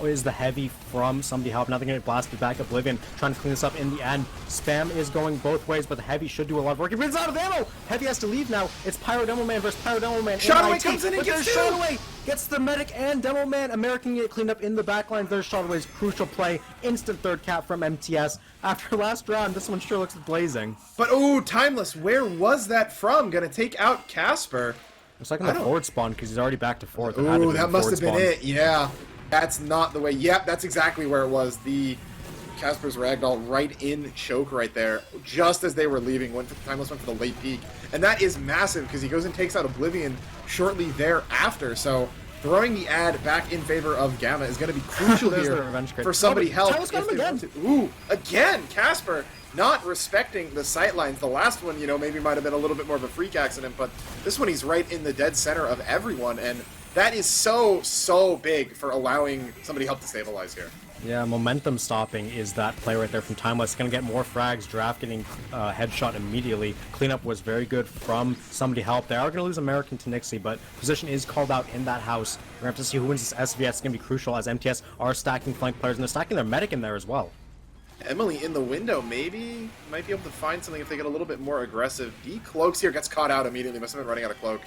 Is the heavy from somebody help. Now they're going to get blasted back. Oblivion trying to clean this up in the end. Spam is going both ways, but the heavy should do a lot of work. He runs out of ammo! Heavy has to leave now. It's Pyro Demo Man versus Pyro Demo Man. Shotaway comes in and gets Shotaway gets the medic and Demo Man. American get cleaned up in the backline. There's Shotaway's crucial play. Instant third cap from MTS. After last round, this one sure looks blazing. But oh, Timeless, where was that from? Gonna take out Casper. It's like in the forward spawn because he's already back to fourth. Ooh, that must have been it. Yeah. That's not the way. Yep, that's exactly where it was. The Casper's Ragdoll right in choke right there. Just as they were leaving, Timeless went for the late peek. And that is massive because he goes and takes out Oblivion shortly thereafter. So throwing the ad back in favor of Gamma is going to be crucial here for somebody help. Ooh, again, Casper not respecting the sightlines. The last one, you know, maybe might have been a little bit more of a freak accident, but this one he's right in the dead center of everyone, and that is so big for allowing somebody help to stabilize here. Yeah, momentum stopping is that play right there from Timeless. Going to get more frags. Draft getting headshot immediately. Cleanup was very good from somebody help. They are going to lose American to Nixie, but position is called out in that house. We're going to have to see who wins this SVS. It's going to be crucial as MTS are stacking flank players, and they're stacking their medic in there as well. Emily in the window, maybe might be able to find something if they get a little bit more aggressive. Cloaks here, gets caught out immediately. Must have been running out of cloak.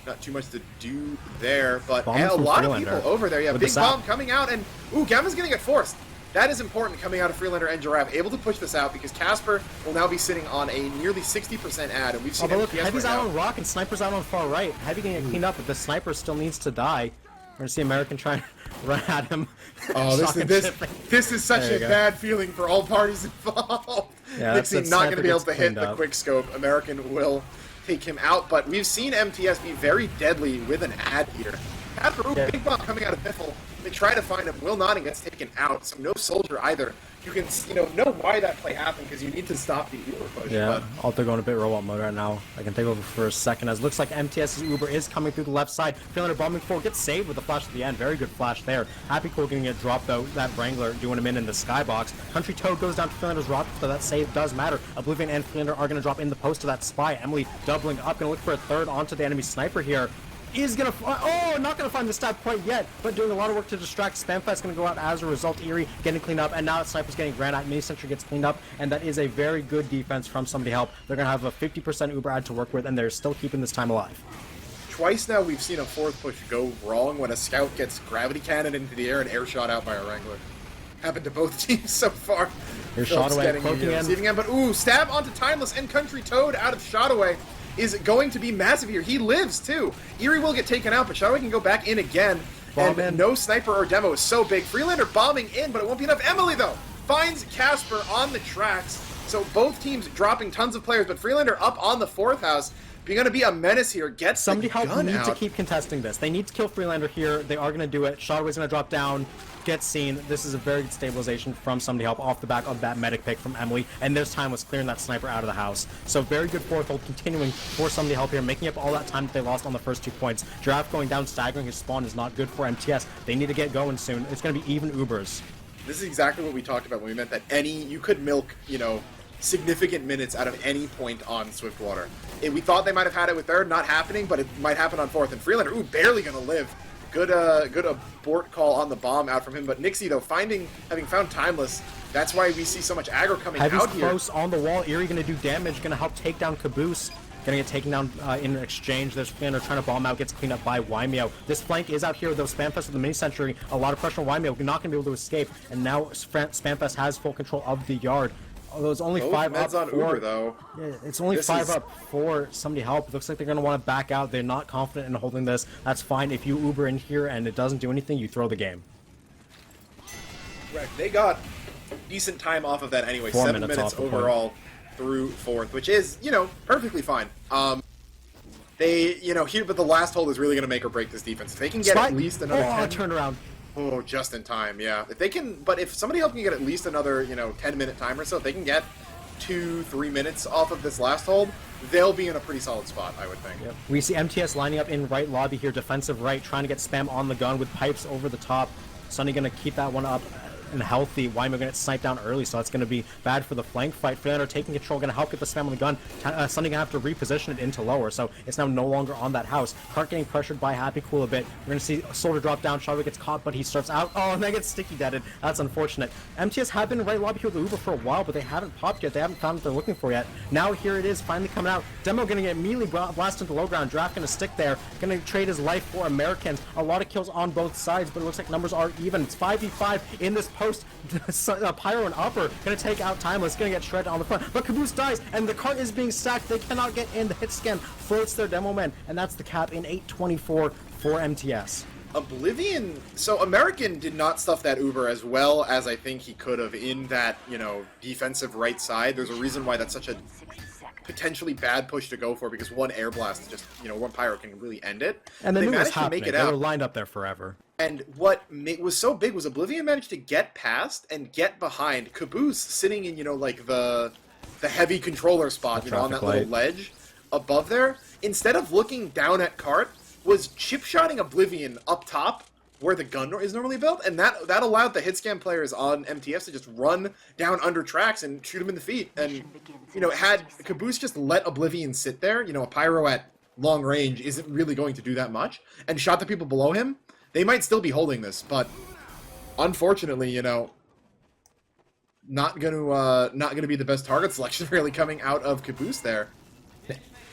Not too much to do there, but a lot of people over there. Yeah, big bomb coming out, and ooh, Gamma's gonna get forced. That is important coming out of Freelander and Giraffe, able to push this out because Casper will now be sitting on a nearly 60% ad, and we've seen look, Heavy's out on Rock and Sniper's out on far right. Heavy gonna get cleaned up, but the Sniper still needs to die. We're gonna see American trying to run at him. Oh, this is such a bad feeling for all parties involved. Yeah, Nixie not going to be able to hit the quick scope. American will take him out, but we've seen MTS be very deadly with an ad here. Casper, big bomb coming out of Biffle. They try to find him. Will Notting gets taken out, so no soldier either. You can know why that play happened because you need to stop the Uber push. Yeah, Alter going a bit robot mode right now. I can take over for a second as it looks like MTS's Uber is coming through the left side. Freelander bombing forward, gets saved with the flash at the end. Very good flash there. Happy Cool getting it dropped though. That Wrangler doing him in the skybox. Country Toad goes down to Freelander's rock, so that save does matter. Oblivion and Freelander are going to drop in the post to that spy. Emily doubling up, going to look for a third onto the enemy sniper here. Is gonna not gonna find the stab quite yet, but doing a lot of work to distract. Spamfest gonna go out as a result. Eerie getting cleaned up, and now Sniper's getting ran at. Mini Sentry gets cleaned up, and that is a very good defense from somebody help. They're gonna have a 50% Uber ad to work with, and they're still keeping this time alive. Twice now we've seen a fourth push go wrong when a scout gets gravity cannon into the air and air shot out by a Wrangler. Happened to both teams so far. Here's Shotaway poking in. But ooh, stab onto Timeless and Country Toad out of Shotaway is going to be massive here. He lives too. Eerie will get taken out, but Shotaway can go back in again. And no sniper or demo is so big. Freelander bombing in, but it won't be enough. Emily though finds Casper on the tracks. So both teams dropping tons of players, but Freelander up on the fourth house. Being going to be a menace here. Gets somebody help need to keep contesting this. They need to kill Freelander here. They are going to do it. Shotaway's going to drop down. Gets seen. This is a very good stabilization from somebody help off the back of that medic pick from Emily, and this time was clearing that sniper out of the house. So very good fourth hold continuing for somebody help here, making up all that time that they lost on the first 2 points. Giraffe going down, staggering his spawn is not good for MTS. They need to get going soon. It's going to be even Ubers. This is exactly what we talked about when we meant that you could milk, significant minutes out of any point on Swiftwater. We thought they might have had it with third, not happening, but it might happen on fourth. And Freelander, barely going to live. Good abort call on the bomb out from him, but Nixie though having found Timeless, that's why we see so much aggro coming out here. Close on the wall. Eerie gonna do damage, gonna help take down Caboose. Gonna get taken down in exchange. There's Freelander trying to bomb out, gets cleaned up by Waimeo. This flank is out here though. Spamfest with the mini sentry, a lot of pressure on Waimeo, not gonna be able to escape. And now Spamfest has full control of the yard. Although it's only Both 5 meds up on Uber, though. Yeah, it's only This 5 is- up for somebody help. It looks like they're going to want to back out. They're not confident in holding this. That's fine. If you Uber in here and it doesn't do anything, you throw the game. Right. They got decent time off of that anyway. 4 7 minutes minutes off the point. overall through 4th, which is, you know, perfectly fine. They, you know, here, but the last hold is really going to make or break this defense. If they can get at least another 10... turn around. Oh, just in time, yeah. If they can, but if somebody else can get at least another, you know, 10-minute time or so, if they can get 2-3 minutes off of this last hold, they'll be in a pretty solid spot, I would think. Yep. We see MTS lining up in right lobby here, defensive right, trying to get spam on the gun with pipes over the top. Sunny going to keep that one up and healthy. Wyman going to get sniped down early, so that's going to be bad for the flank fight. Freelander taking control, going to help get the spam on the gun. Sunny going to have to reposition it into lower, so it's now no longer on that house. Cart getting pressured by Happy Cool a bit. We're going to see Soldier drop down. Shotway gets caught, but he starts out. Oh, and that gets sticky deaded. That's unfortunate. MTS have been in right lobby here with the Uber for a while, but they haven't popped yet. They haven't found what they're looking for yet. Now here it is, finally coming out. Demo going to get immediately blasted into low ground. Draft going to stick there. Going to trade his life for Americans. A lot of kills on both sides, but it looks like numbers are even. It's 5v5 in this post. Pyro and Upper going to take out Timeless, going to get shredded on the front, but Caboose dies, and the cart is being stacked. They cannot get in. The hit scan floats their demo man, and that's the cap in 8:24 for MTS. Oblivion, so American did not stuff that Uber as well as I think he could have in that, you know, defensive right side. There's a reason why that's such a potentially bad push to go for, because one air blast just, you know, one pyro can really end it. And the they move was managed to happening. make it They out. were lined up there forever. And what was so big was Oblivion managed to get past and get behind Caboose sitting in, you know, like the heavy controller spot, The you know, on that traffic little ledge above there. Instead of looking down at Cart, was chip-shotting Oblivion up top where the gun is normally built, and that allowed the hit scan players on MTS to just run down under tracks and shoot him in the feet. And, you know, had Caboose just let Oblivion sit there, you know, a pyro at long range isn't really going to do that much, and shot the people below him, they might still be holding this, but unfortunately, you know, not gonna be the best target selection really coming out of Caboose there.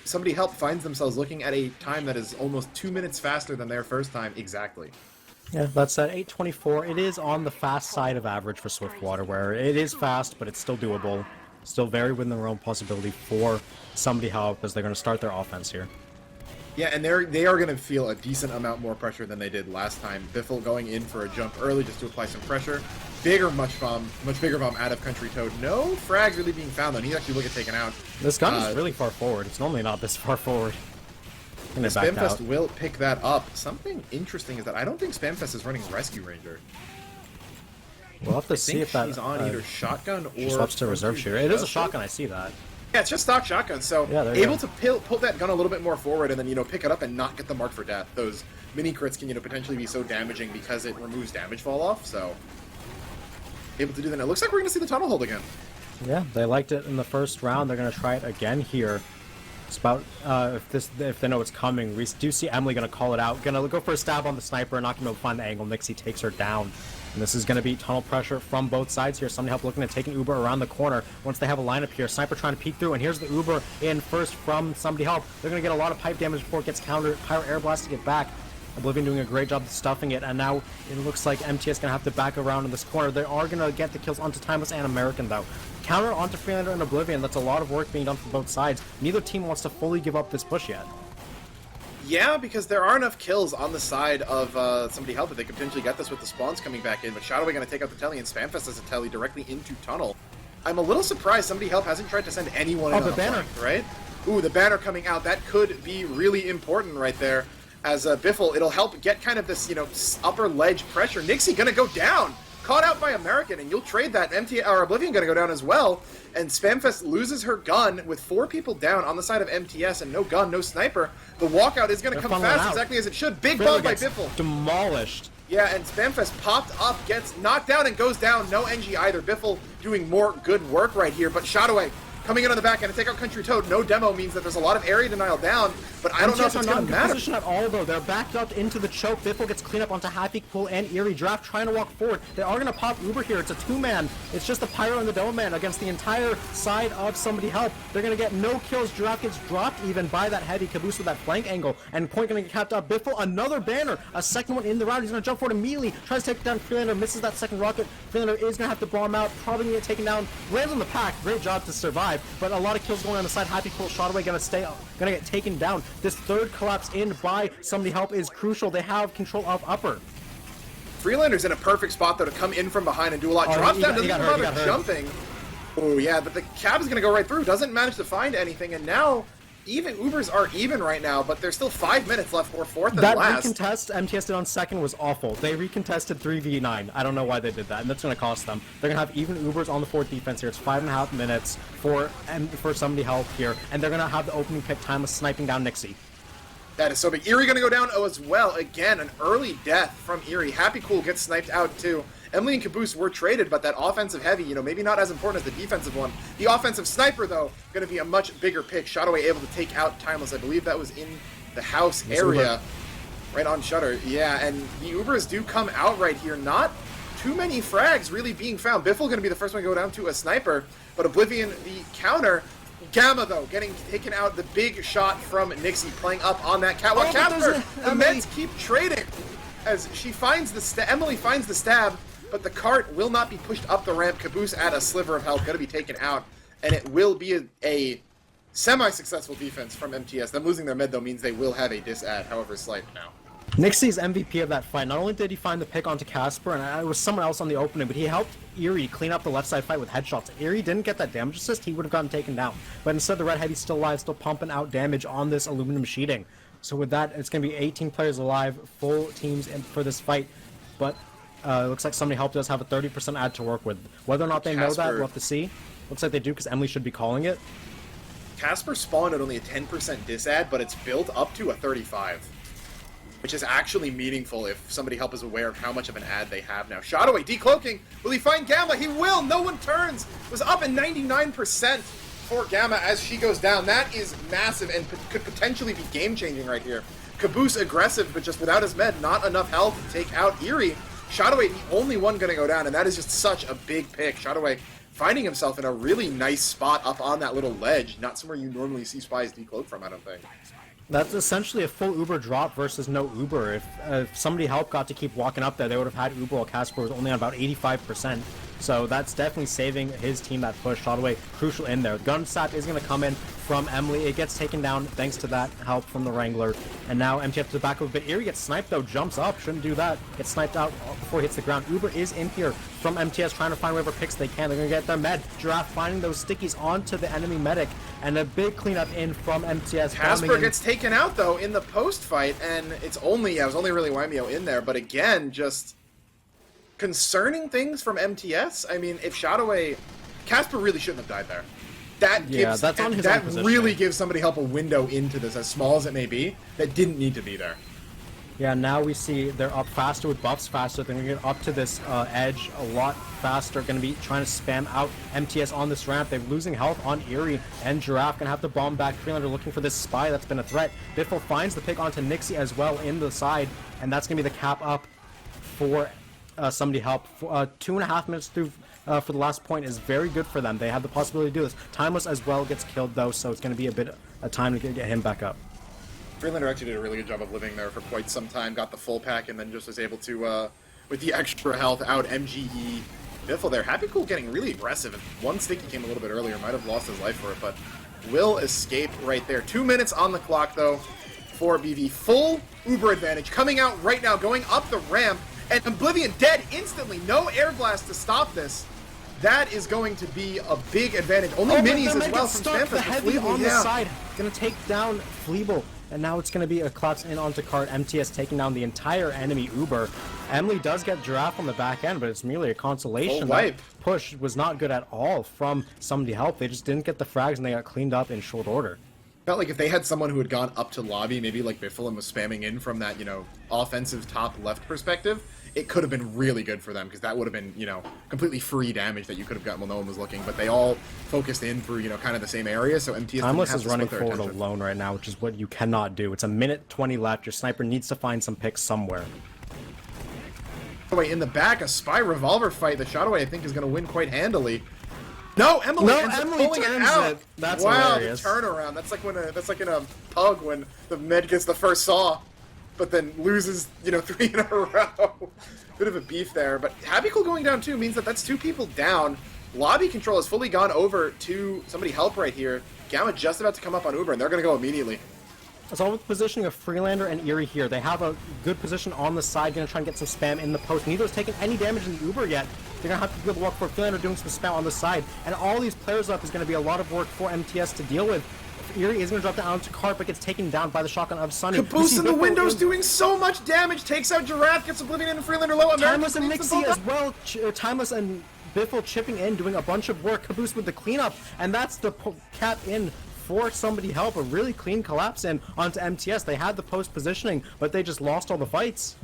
Somebody help finds themselves looking at a time that is almost 2 minutes faster than their first time exactly. Yeah, that's at 8:24. It is on the fast side of average for Swiftwater, where it is fast, but it's still doable. Still very within their own possibility for somebody help as they're going to start their offense here. Yeah, and they are going to feel a decent amount more pressure than they did last time. Biffle going in for a jump early just to apply some pressure. Much bigger bomb out of Country Toad. No frags really being found though. He's actually looking taken out. This gun is really far forward. It's normally not this far forward. Spamfest will pick that up. Something interesting is that I don't think Spamfest is running Rescue Ranger. We'll have to see if that she's on either shotgun or she swaps to reserve shooter. It is a shotgun, I see that. Yeah, it's just stock shotgun, so yeah, able to pull that gun a little bit more forward and then, you know, pick it up and not get the mark for death. Those mini crits can, you know, potentially be so damaging because it removes damage fall off, so able to do that. It looks like we're going to see the tunnel hold again. Yeah, they liked it in the first round. They're going to try it again here. It's about, if they know it's coming. We do see Emily going to call it out. Going to go for a stab on the sniper, not going to be able to find the angle. Nixie takes her down. And this is going to be tunnel pressure from both sides here. Somebody help looking at taking Uber around the corner once they have a lineup here. Sniper trying to peek through, and here's the Uber in first from somebody help. They're going to get a lot of pipe damage before it gets countered. Pyro air blast to get back. Oblivion doing a great job of stuffing it, and now it looks like MTS going to have to back around in this corner. They are going to get the kills onto Timeless and American, though. Counter onto Freelander and Oblivion. That's a lot of work being done from both sides. Neither team wants to fully give up this push yet. Yeah, because there are enough kills on the side of somebody help that they could potentially get this with the spawns coming back in, but Shadowway going to take out the telly, and Spamfest has a telly directly into tunnel. I'm a little surprised somebody help hasn't tried to send anyone in on the banner, right? Ooh, the banner coming out. That could be really important right there. As Biffle, it'll help get kind of this, you know, upper ledge pressure. Nixie going to go down. Caught out by American, and you'll trade that. Oblivion going to go down as well, and Spamfest loses her gun with 4 people down on the side of MTS and no gun, no sniper. The walkout is going to come fast exactly as it should. Big bomb by Biffle. Demolished. Yeah, and Spamfest popped up, gets knocked down, and goes down. No NG either. Biffle doing more good work right here, but Shadowway coming in on the back end to take out Country Toad. No demo means that there's a lot of area denial down, but I don't know if it's going to matter. Position at all, though. They're backed up into the choke. Biffle gets cleaned up onto Happy Cool and Eerie. Draft trying to walk forward. They are going to pop Uber here. It's a two-man. It's just the Pyro and the Dome Man against the entire side of Somebody Help. They're going to get no kills. Draft gets dropped even by that heavy. Caboose with that flank angle. And Point going to get capped up. Biffle, another banner. A second one in the round. He's going to jump forward immediately. Tries to take down Freelander. Misses that second rocket. Freelander is going to have to bomb out. Probably going to get taken down. Lands on the pack. Great job to survive. But a lot of kills going on the side. Happy Cool shot away. Going to get taken down. This third collapse in by Somebody Help is crucial. They have control of upper. Freelander's in a perfect spot, though, to come in from behind and do a lot. Drops down, doesn't bother jumping. Oh, yeah, but the cab is going to go right through. Doesn't manage to find anything, and now even Ubers are even right now, but there's still 5 minutes left for fourth and last. That recontest MTS did on second was awful. They recontested 3v9. I don't know why they did that, and that's going to cost them. They're going to have even Ubers on the fourth defense here. It's 5.5 minutes for Somebody Help here, and they're going to have the opening pick time of sniping down Nixie. That is so big. Eerie going to go down as well. Again, an early death from Eerie. Happy Cool gets sniped out too. Emily and Caboose were traded, but that offensive heavy, maybe not as important as the defensive one. The offensive sniper, though, going to be a much bigger pick. Shot away, able to take out Timeless. I believe that was in the house area. Right on Shutter. Yeah, and the Ubers do come out right here. Not too many frags really being found. Biffle going to be the first one to go down to a sniper, but Oblivion the counter. Gamma, though, getting taken out. The big shot from Nixie playing up on that catwalk. Casper, the meds keep trading as she finds the Emily finds the stab, but the cart will not be pushed up the ramp. Caboose at a sliver of health, going to be taken out, and it will be a semi-successful defense from MTS. Them losing their med, though, means they will have a dis-ad, however slight now. Nixie's MVP of that fight. Not only did he find the pick onto Casper, and it was someone else on the opening, but he helped Eerie clean up the left side fight with headshots. Eerie didn't get that damage assist, he would have gotten taken down. But instead, the Red Heavy's still alive, still pumping out damage on this aluminum sheeting. So with that, it's going to be 18 players alive, full teams for this fight. But it looks like Somebody Help does have a 30% ad to work with. Whether or not they know that, we'll have to see. Looks like they do, because Emily should be calling it. Casper spawned at only a 10% dis-ad, but it's built up to a 35. Which is actually meaningful if Somebody Help is aware of how much of an ad they have now. Shot away, decloaking. Will he find Gamma? He will. No one turns. Was up at 99% for Gamma as she goes down. That is massive and could potentially be game-changing right here. Caboose aggressive, but just without his med, not enough health to take out Eerie. Shot away, the only one going to go down, and that is just such a big pick. Shot away finding himself in a really nice spot up on that little ledge. Not somewhere you normally see spies decloak from, I don't think. That's essentially a full Uber drop versus no Uber. If Somebody Help got to keep walking up there, they would have had Uber while Casper was only on about 85%. So that's definitely saving his team that push. Shot away, crucial in there. Gun sap is going to come in from Emily. It gets taken down thanks to that help from the Wrangler. And now MTF to the back of a bit. Eerie gets sniped though, jumps up, shouldn't do that. Gets sniped out before he hits the ground. Uber is in here from MTS trying to find whatever picks they can. They're going to get their med. Giraffe finding those stickies onto the enemy medic. And a big cleanup in from MTS. Casper gets taken out though in the post fight, and it was only really Wymeo in there, but again, just concerning things from MTS. I mean, if Shotaway, Casper really shouldn't have died there. That gives that's on his that own really gives Somebody Help a window into this, as small as it may be, that didn't need to be there. Yeah, now we see they're up faster with buffs faster. They're going to get up to this edge a lot faster. Going to be trying to spam out MTS on this ramp. They're losing health on Eerie, and Giraffe going to have to bomb back. Freelander looking for this spy that's been a threat. Biffle finds the pick onto Nixie as well in the side, and that's going to be the cap up for Somebody Help. 2.5 minutes through for the last point is very good for them. They have the possibility to do this. Timeless as well gets killed though, so it's going to be a bit of time to get him back up. Freelander actually did a really good job of living there for quite some time, got the full pack, and then just was able to, with the extra health, out MGE Biffle there. Happy Cool getting really aggressive, and one sticky came a little bit earlier, might have lost his life for it, but will escape right there. 2 minutes on the clock, though, for BV. Full Uber advantage, coming out right now, going up the ramp, and Oblivion dead instantly. No air blast to stop this. That is going to be a big advantage. Only minis as well from Stanford. The heavy on the side, going to take down Fleeble. And now it's going to be a collapse in onto cart. MTS taking down the entire enemy Uber. Emily does get Giraffe on the back end, but it's merely a consolation. That push was not good at all from Somebody Help. They just didn't get the frags, and they got cleaned up in short order. Felt like if they had someone who had gone up to lobby, maybe like Biffle and was spamming in from that, offensive top left perspective, it could have been really good for them, because that would have been, completely free damage that you could have gotten while no one was looking. But they all focused in through, kind of the same area, so MTS Timeless didn't is have to running split their forward attention. alone right now, which is what you cannot do. It's a minute 20 left. Your sniper needs to find some picks somewhere. Away in the back, a spy revolver fight. The shot away, I think, is going to win quite handily. No, Emily ends up pulling it out. That's wow, hilarious. The turnaround. That's like in a pug when the med gets the first saw, but then loses, 3 in a row. Bit of a beef there, but Happy Cool going down too means that that's 2 people down. Lobby control has fully gone over to somebody help right here. Gamma just about to come up on Uber, and they're going to go immediately. It's all with the positioning of Freelander and Eerie here. They have a good position on the side, going to try and get some spam in the post. Neither has taken any damage in the Uber yet. They're going to have to be able to walk for Freelander doing some spam on the side. And all these players up is going to be a lot of work for MTS to deal with. Eerie is going to drop down onto Cart, but gets taken down by the shotgun of Sunny. Caboose in the windows doing so much damage. Takes out Giraffe, gets Oblivion and Freelander low. Timeless and Nixie as well. Timeless and Biffle chipping in, doing a bunch of work. Caboose with the cleanup, and that's the cap in for somebody help. A really clean collapse in onto MTS. They had the post positioning, but they just lost all the fights.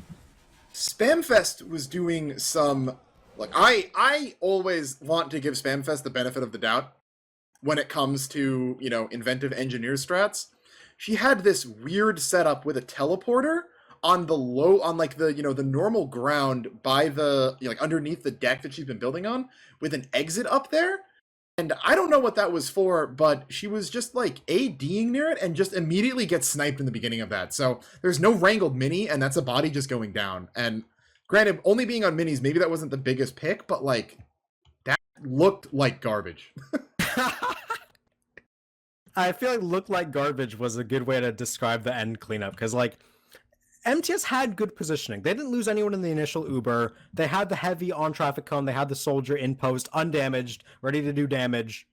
Spamfest was doing some... Like, I always want to give Spamfest the benefit of the doubt when it comes to, inventive engineer strats. She had this weird setup with a teleporter on the the normal ground by the, underneath the deck that she's been building on, with an exit up there. And I don't know what that was for, but she was just ADing near it and just immediately gets sniped in the beginning of that. So there's no wrangled mini, and that's a body just going down. And granted, only being on minis, maybe that wasn't the biggest pick, but that looked like garbage. I feel like looked like garbage was a good way to describe the end cleanup, because MTS had good positioning. They didn't lose anyone in the initial Uber. They had the heavy on traffic cone. They had the soldier in post, undamaged, ready to do damage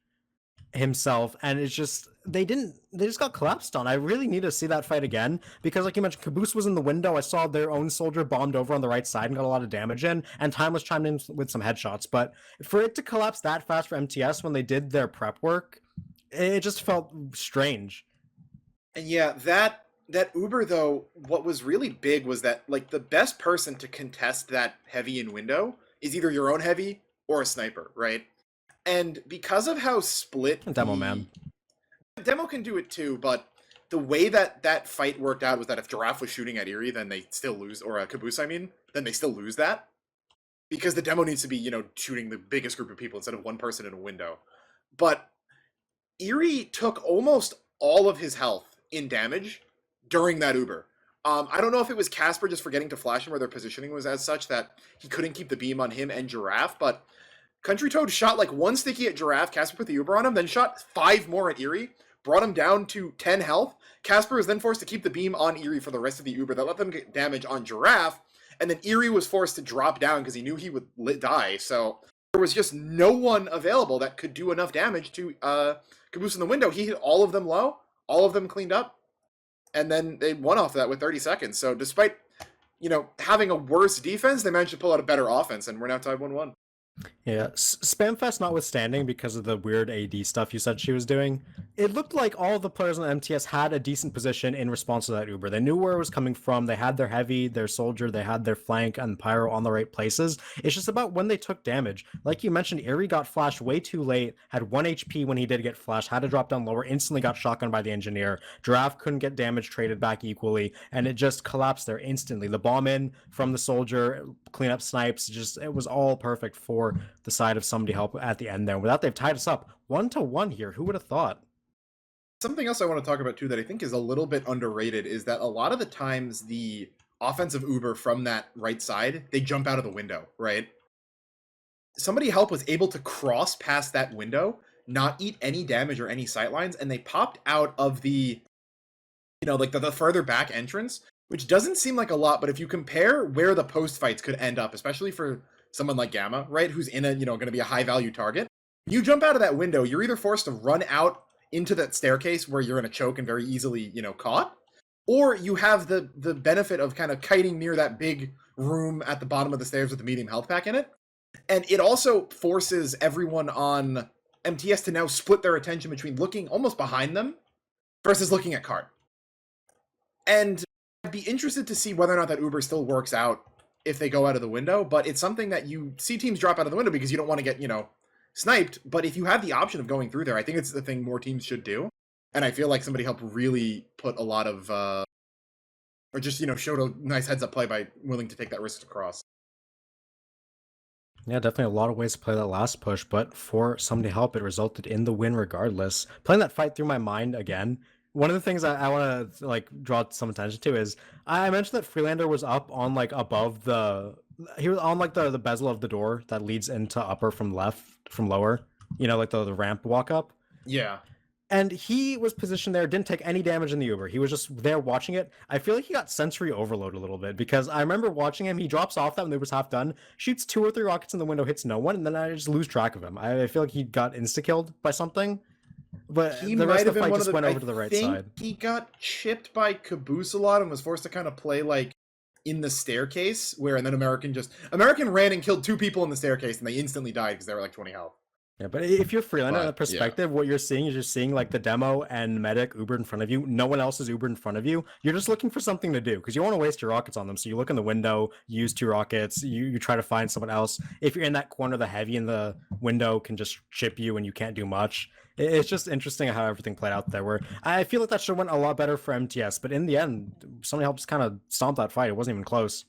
himself. And it's just, they just got collapsed on. I really need to see that fight again, because like you mentioned, Caboose was in the window. I saw their own soldier bombed over on the right side and got a lot of damage in, and Timeless chimed in with some headshots. But for it to collapse that fast for MTS when they did their prep work, it just felt strange. And yeah, that Uber, though, what was really big was that, the best person to contest that heavy in window is either your own heavy or a sniper, right? And because of how split... Demo man. Demo can do it too, but the way that fight worked out was that if Giraffe was shooting at Eerie, then they still lose, or Caboose, then they still lose that. Because the demo needs to be, shooting the biggest group of people instead of one person in a window. But Eerie took almost all of his health in damage during that Uber. I don't know if it was Casper just forgetting to flash him, or their positioning was as such that he couldn't keep the beam on him and Giraffe, but Country Toad shot 1 sticky at Giraffe, Casper put the Uber on him, then shot 5 more at Eerie, brought him down to 10 health. Casper was then forced to keep the beam on Eerie for the rest of the Uber. That let them get damage on Giraffe, and then Eerie was forced to drop down because he knew he would die, so there was just no one available that could do enough damage to Caboose in the window. He hit all of them low, all of them cleaned up, and then they won off that with 30 seconds. So despite, having a worse defense, they managed to pull out a better offense, and we're now tied 1-1. Yeah, Spamfest notwithstanding, because of the weird AD stuff you said she was doing, it looked like all the players on MTS had a decent position in response to that Uber. They knew where it was coming from. They had their heavy, their soldier, they had their flank and pyro on the right places. It's just about when they took damage. Like you mentioned, Eerie got flashed way too late, had 1 HP when he did get flashed, had to drop down lower, instantly got shotgunned by the engineer. Giraffe couldn't get damage traded back equally, and it just collapsed there instantly. The bomb in from the soldier, cleanup snipes, it was all perfect for the side of somebody help at the end there. With that, they've tied us up 1-1 here. Who would have thought? Something else I want to talk about too that I think is a little bit underrated is that a lot of the times the offensive Uber from that right side, they jump out of the window, right? Somebody help was able to cross past that window, not eat any damage or any sightlines, and they popped out of the, the further back entrance, which doesn't seem like a lot, but if you compare where the post fights could end up, especially for someone like Gamma, right, who's in a, going to be a high value target, you jump out of that window, you're either forced to run out into that staircase where you're in a choke and very easily, caught, or you have the benefit of kind of kiting near that big room at the bottom of the stairs with the medium health pack in it. And it also forces everyone on MTS to now split their attention between looking almost behind them versus looking at card. And I'd be interested to see whether or not that Uber still works out if they go out of the window, but it's something that you see teams drop out of the window because you don't want to get, sniped. But if you have the option of going through there, I think it's the thing more teams should do. And I feel like somebody helped really put a lot of, or just, showed a nice heads up play by willing to take that risk to cross. Yeah, definitely a lot of ways to play that last push, but for somebody to help, it resulted in the win regardless. Playing that fight through my mind again, one of the things I want to draw some attention to is I mentioned that Freelander was up on above he was on the bezel of the door that leads into upper from lower, the ramp walk up. Yeah. And he was positioned there, didn't take any damage in the Uber. He was just there watching it. I feel like he got sensory overload a little bit because I remember watching him. He drops off that when the Uber's half done, shoots 2 or 3 rockets in the window, hits no one, and then I just lose track of him. I feel like he got insta-killed by something. But he the rest might of the have fight been just went over to the right side. He got chipped by Caboose a lot and was forced to kind of play in the staircase, and then American ran and killed 2 people in the staircase and they instantly died because they were 20 health. Yeah, but if you're Freelander in that perspective, what you're seeing is the demo and medic Uber in front of you. No one else is Uber in front of you. You're just looking for something to do because you don't want to waste your rockets on them. So you look in the window, you use 2 rockets, you try to find someone else. If you're in that corner, the heavy in the window can just chip you and you can't do much. It's just interesting how everything played out there. Where I feel like that should have went a lot better for MTS, but in the end, somebody helped kind of stomp that fight. It wasn't even close.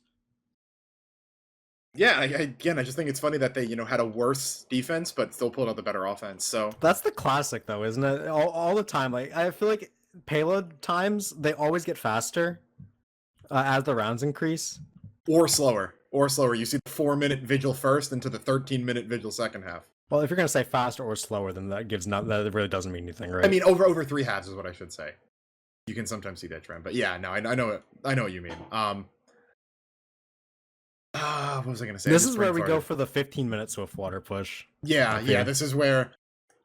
Yeah, I just think it's funny that they, had a worse defense, but still pulled out the better offense. So that's the classic, though, isn't it? All the time. I feel like payload times, they always get faster as the rounds increase. Or slower. You see the 4-minute vigil first into the 13-minute vigil second half. Well, if you're gonna say faster or slower, then that really doesn't mean anything, right? I mean, over 3 halves is what I should say. You can sometimes see that trend, but yeah, no, I know what you mean. What was I gonna say? This is where we go for the 15-minute Swiftwater push. Yeah. This is where.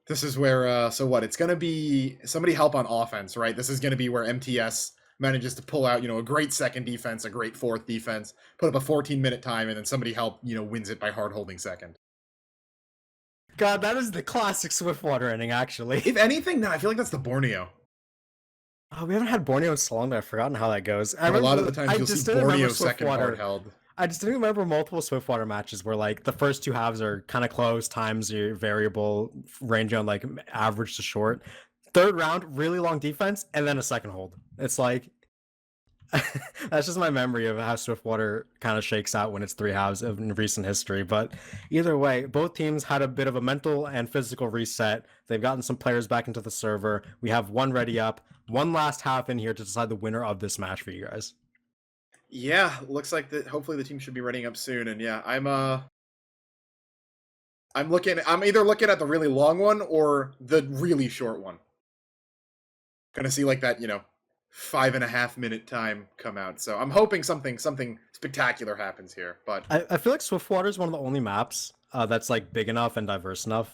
So what? It's gonna be somebody help on offense, right? This is gonna be where MTS manages to pull out, a great second defense, a great fourth defense, put up a 14-minute time, and then somebody help, wins it by hard holding second. God, that is the classic Swiftwater ending, actually. If anything, no, I feel like that's the Borneo. Oh, we haven't had Borneo in so long that I've forgotten how that goes. A lot of the times you'll see Borneo second hard held. I just didn't remember multiple Swiftwater matches where the first 2 halves are kind of close, times are variable, ranging on average to short. 3rd round, really long defense, and then a second hold. It's that's just my memory of how Swiftwater kind of shakes out when it's 3 halves in recent history. But either way, both teams had a bit of a mental and physical reset. They've gotten some players back into the server. We have one ready up, one last half in here to decide the winner of this match for you guys. Yeah, looks like that. Hopefully the team should be readying up soon. And yeah, I'm either looking at the really long one or the really short one. Gonna see that 5.5-minute time come out. So I'm hoping something spectacular happens here. But I feel like Swiftwater is one of the only maps that's big enough and diverse enough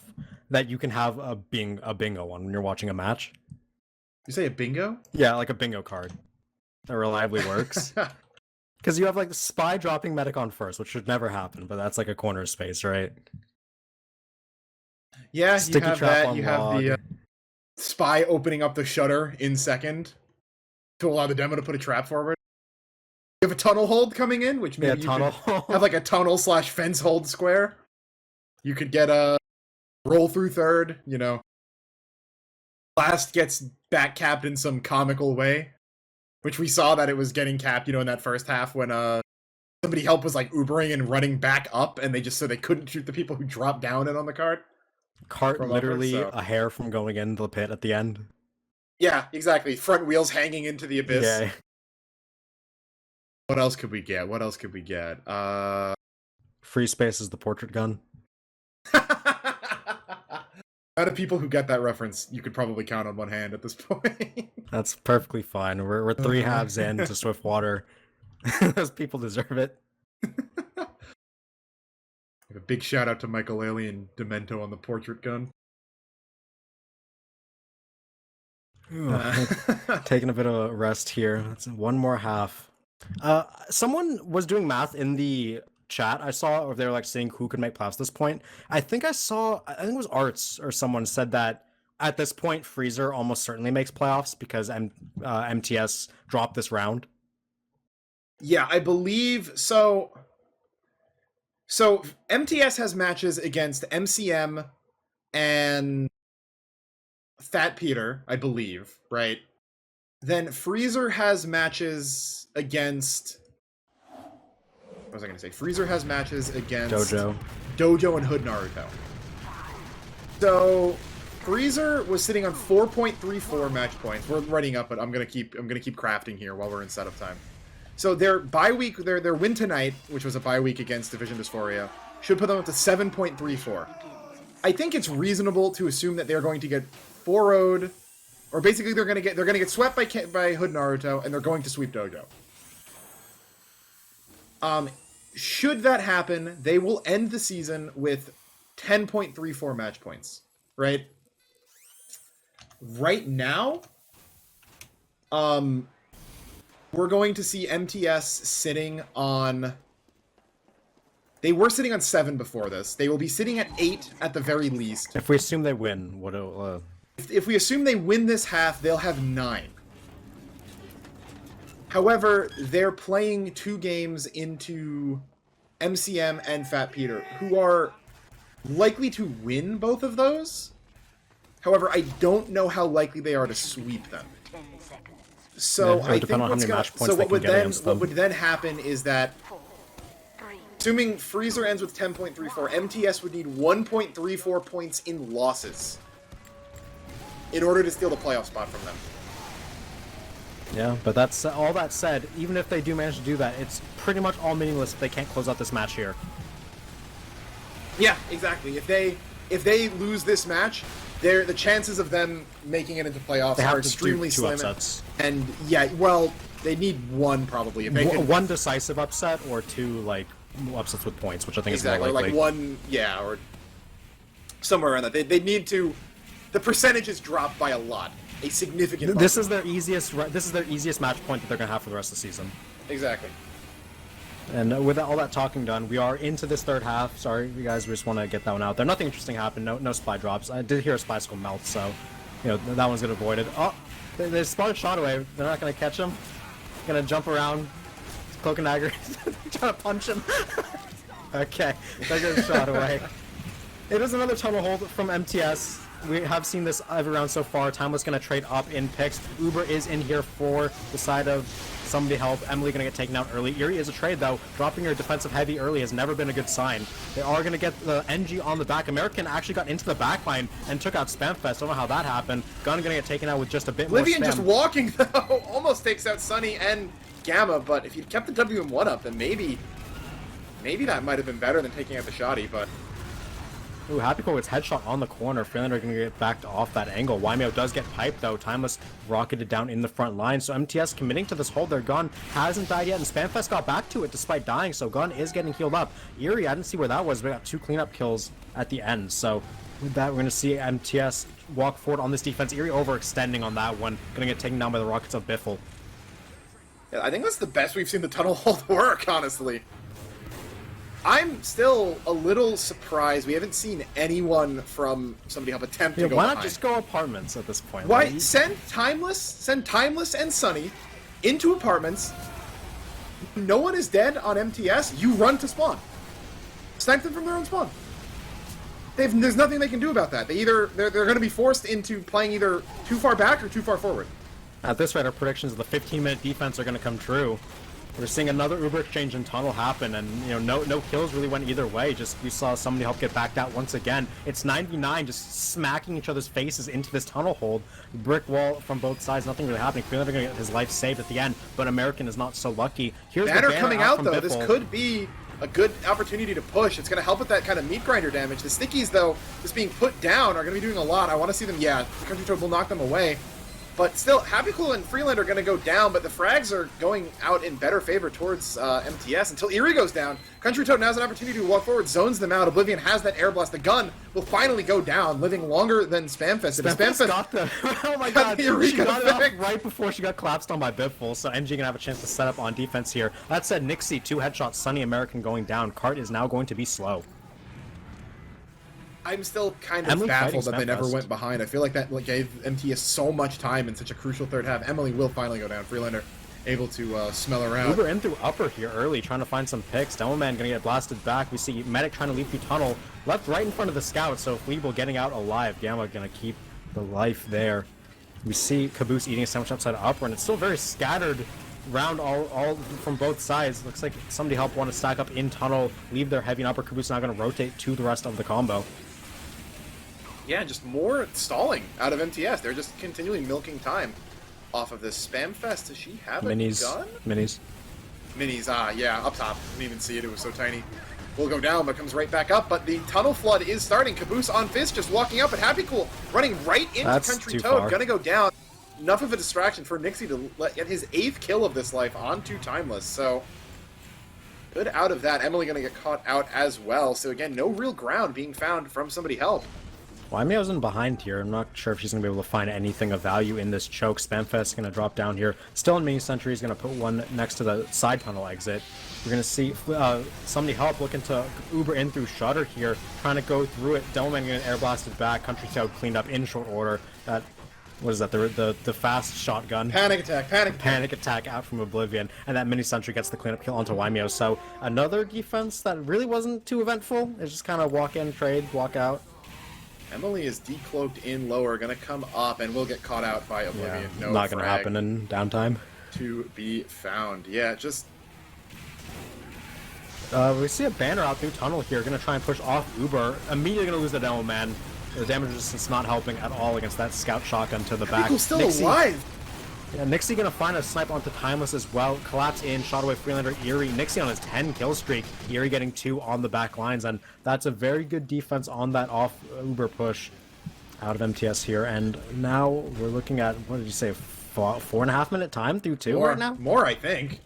that you can have a bingo on when you're watching a match. You say a bingo? Yeah, like a bingo card that reliably works. Because you have the spy dropping medic on first, which should never happen, but that's a corner space, right? Yeah, Sticky you have trap that. on You have log. the spy opening up the shutter in second to allow the demo to put a trap forward. You have a tunnel hold coming in, which maybe you tunnel. have a tunnel/fence hold square. You could get a roll through third, Last gets back capped in some comical way, which we saw that it was getting capped, in that first half when somebody help was Ubering and running back up, and they couldn't shoot the people who dropped down and on the cart. Cart literally a hair from going into the pit at the end. Yeah, exactly. Front wheels hanging into the abyss. Yeah. What else could we get? Free space is the portrait gun. Out of people who get that reference, you could probably count on one hand at this point. That's perfectly fine. We're 3 halves in to Swiftwater. Those people deserve it. A big shout out to Michael Ailey and Demento on the portrait gun. Taking a bit of a rest here. That's 1 more half. Someone was doing math in the chat I saw, or they were seeing who could make playoffs at this point. I think it was Arts or someone said that at this point, Freezer almost certainly makes playoffs because MTS dropped this round. Yeah, I believe so. So MTS has matches against MCM and Fat Peter, I believe, right? Then Freezer has matches against. What was I going to say? Freezer has matches against Dojo and Hood Naruto. So Freezer was sitting on 4.34 match points. We're writing up, but I'm gonna keep crafting here while we're in setup time. So their bye week, their win tonight, which was a bye week against Division Dysphoria, should put them up to 7.34. I think it's reasonable to assume that they're going to get 4-0'd, or basically they're gonna get swept by Hood Naruto, and they're going to sweep Dojo. Should that happen, they will end the season with 10.34 match points, right? Right now, we're going to see MTS sitting on... They were sitting on 7 before this. They will be sitting at 8 at the very least. If we assume they win, what? If we assume they win this half, they'll have 9. However, they're playing 2 games into MCM and Fat Peter, who are likely to win both of those. However, I don't know how likely they are to sweep them. So I think what would then happen is that, assuming Freezer ends with 10.34, MTS would need 1.34 points in losses in order to steal the playoff spot from them. Yeah, but that's all that said, even if they do manage to do that, it's pretty much all meaningless if they can't close out this match here. Yeah, exactly. If they lose this match, the chances of them making it into playoffs are extremely slim. And yeah, well, they need one probably. If they one decisive upset or 2 like upsets with points, which I think is more likely. Like one, yeah, or somewhere around that. They need to. The percentages drop by a lot, a significant. This is their easiest. This is their easiest match point that they're gonna have for the rest of the season. Exactly. And with all that talking done, we are into this third half. Sorry, you guys, we just want to get that one out there. Nothing interesting happened. No spy drops. I did hear a spy melt, so that one's get avoided. Oh, they spotted shot away. They're not gonna catch him. Gonna jump around. Cloak and Dagger trying to punch him. Okay, they're getting shot away. It is another tunnel hold from MTS. We have seen this every round so far. Timeless going to trade up in picks. Uber is in here for the side of somebody help. Emily going to get taken out early. Eerie is a trade, though. Dropping your defensive heavy early has never been a good sign. They are going to get the NG on the back. American actually got into the back line and took out Spamfest. Don't know how that happened. Gun going to get taken out with just a bit more spam. Livian just walking, though, almost takes out Sunny and Gamma, but if you'd kept the WM1 up, then maybe that might have been better than taking out the shoddy, but... Ooh, Happy Core gets headshot on the corner. Freelander going to get backed off that angle. Wymeo does get piped, though. Timeless rocketed down in the front line. So MTS committing to this hold. Their Gun hasn't died yet, and Spamfest got back to it despite dying, so Gun is getting healed up. Eerie, I didn't see where that was, but we got 2 cleanup kills at the end. So with that, we're going to see MTS walk forward on this defense. Eerie overextending on that one. Going to get taken down by the Rockets of Biffle. Yeah, I think that's the best we've seen the tunnel hold work, honestly. I'm still a little surprised we haven't seen anyone from somebody help attempt to go why behind. not just go apartments at this point? Why send Timeless and Sunny into apartments. No one is dead on MTS. You run to spawn. Snipe them from their own spawn. There's nothing they can do about that. They're going to be forced into playing either too far back or too far forward. At this rate, our predictions of the 15-minute defense are going to come true. We're seeing another Uber exchange and tunnle happen, and no kills really went either way. Just we saw somebody help get backed out once again. It's 99 just smacking each other's faces into this tunnel hold. Brick wall from both sides, nothing really happening. Freelander gonna get his life saved at the end, but American is not so lucky. Here's Banner the banner coming out though. Biffle. This could be a good opportunity to push. It's going to help with that kind of meat grinder damage. The stickies though, just being put down, are going to be doing a lot. I want to see them. Yeah, the Country Toad will knock them away. But still, Happy Cool and Freeland are going to go down, but the frags are going out in better favor towards MTS until Eerie goes down. Country Toad now has an opportunity to walk forward, zones them out. Oblivion has that air blast. The Gun will finally go down, living longer than Spamfest. Spamfest got the... Oh my god, she got it off right before she got collapsed on by Biffle, so NG gonna have a chance to set up on defense here. That said, Nixie, 2 headshots, Sunny American going down. Cart is now going to be slow. I'm still kind of Emily baffled that fighting they never Spamfest. went behind. I feel like that gave MTS so much time in such a crucial third half. Emily will finally go down. Freelander able to smell her out. Uber in through upper here early, trying to find some picks. Demoman gonna get blasted back. We see Medic trying to leap through tunnel. Left right in front of the scout, so Fleeble getting out alive. Gamma gonna keep the life there. We see Caboose eating a sandwich outside of upper, and it's still very scattered round all from both sides. Looks like somebody help want to stack up in tunnel, leave their heavy and upper. Caboose now going to rotate to the rest of the combo. Yeah, just more stalling out of MTS. They're just continually milking time off of this spam fest. Does she have a gun? Minis. Minis, yeah, up top. Didn't even see it. It was so tiny. Will go down, but comes right back up. But the tunnel flood is starting. Caboose on Fist just walking up, and Happy Cool running right into That's Country too Toad. far. Gonna go down. Enough of a distraction for Nixie to get his 8th kill of this life onto Timeless. So good out of that. Emily gonna get caught out as well. So again, no real ground being found from somebody help. Wymio's in behind here. I'm not sure if she's going to be able to find anything of value in this choke. Spamfest going to drop down here. Still in Mini Sentry. He's going to put one next to the side tunnel exit. We're going to see somebody help looking to Uber in through Shutter here, trying to go through it. Delman getting air blasted back. Country Toad cleaned up in short order. That, what is that? The fast shotgun. Panic attack. Panic attack out from Oblivion, and that Mini Sentry gets the cleanup kill onto Wymio. So another defense that really wasn't too eventful. It's just kind of walk in, trade, walk out. Emily is decloaked in lower, gonna come up, and will get caught out by Oblivion. Yeah, No not going to frag happen in downtime. to be found. Yeah, just We see a banner out through tunnel here, going to try and push off Uber. Immediately going to lose the demo man. The damage resistance not helping at all against that scout shotgun to the back. People's still Nixie, alive. Yeah, Nixie going to find a snipe onto Timeless as well. Collapse in, shot away Freelander, Eerie. Nixie on his 10 kill streak. Eerie getting 2 on the back lines, and that's a very good defense on that off Uber push out of MTS here. And now we're looking at, what did you say, 4.5 minute time through 2 right now? More, I think.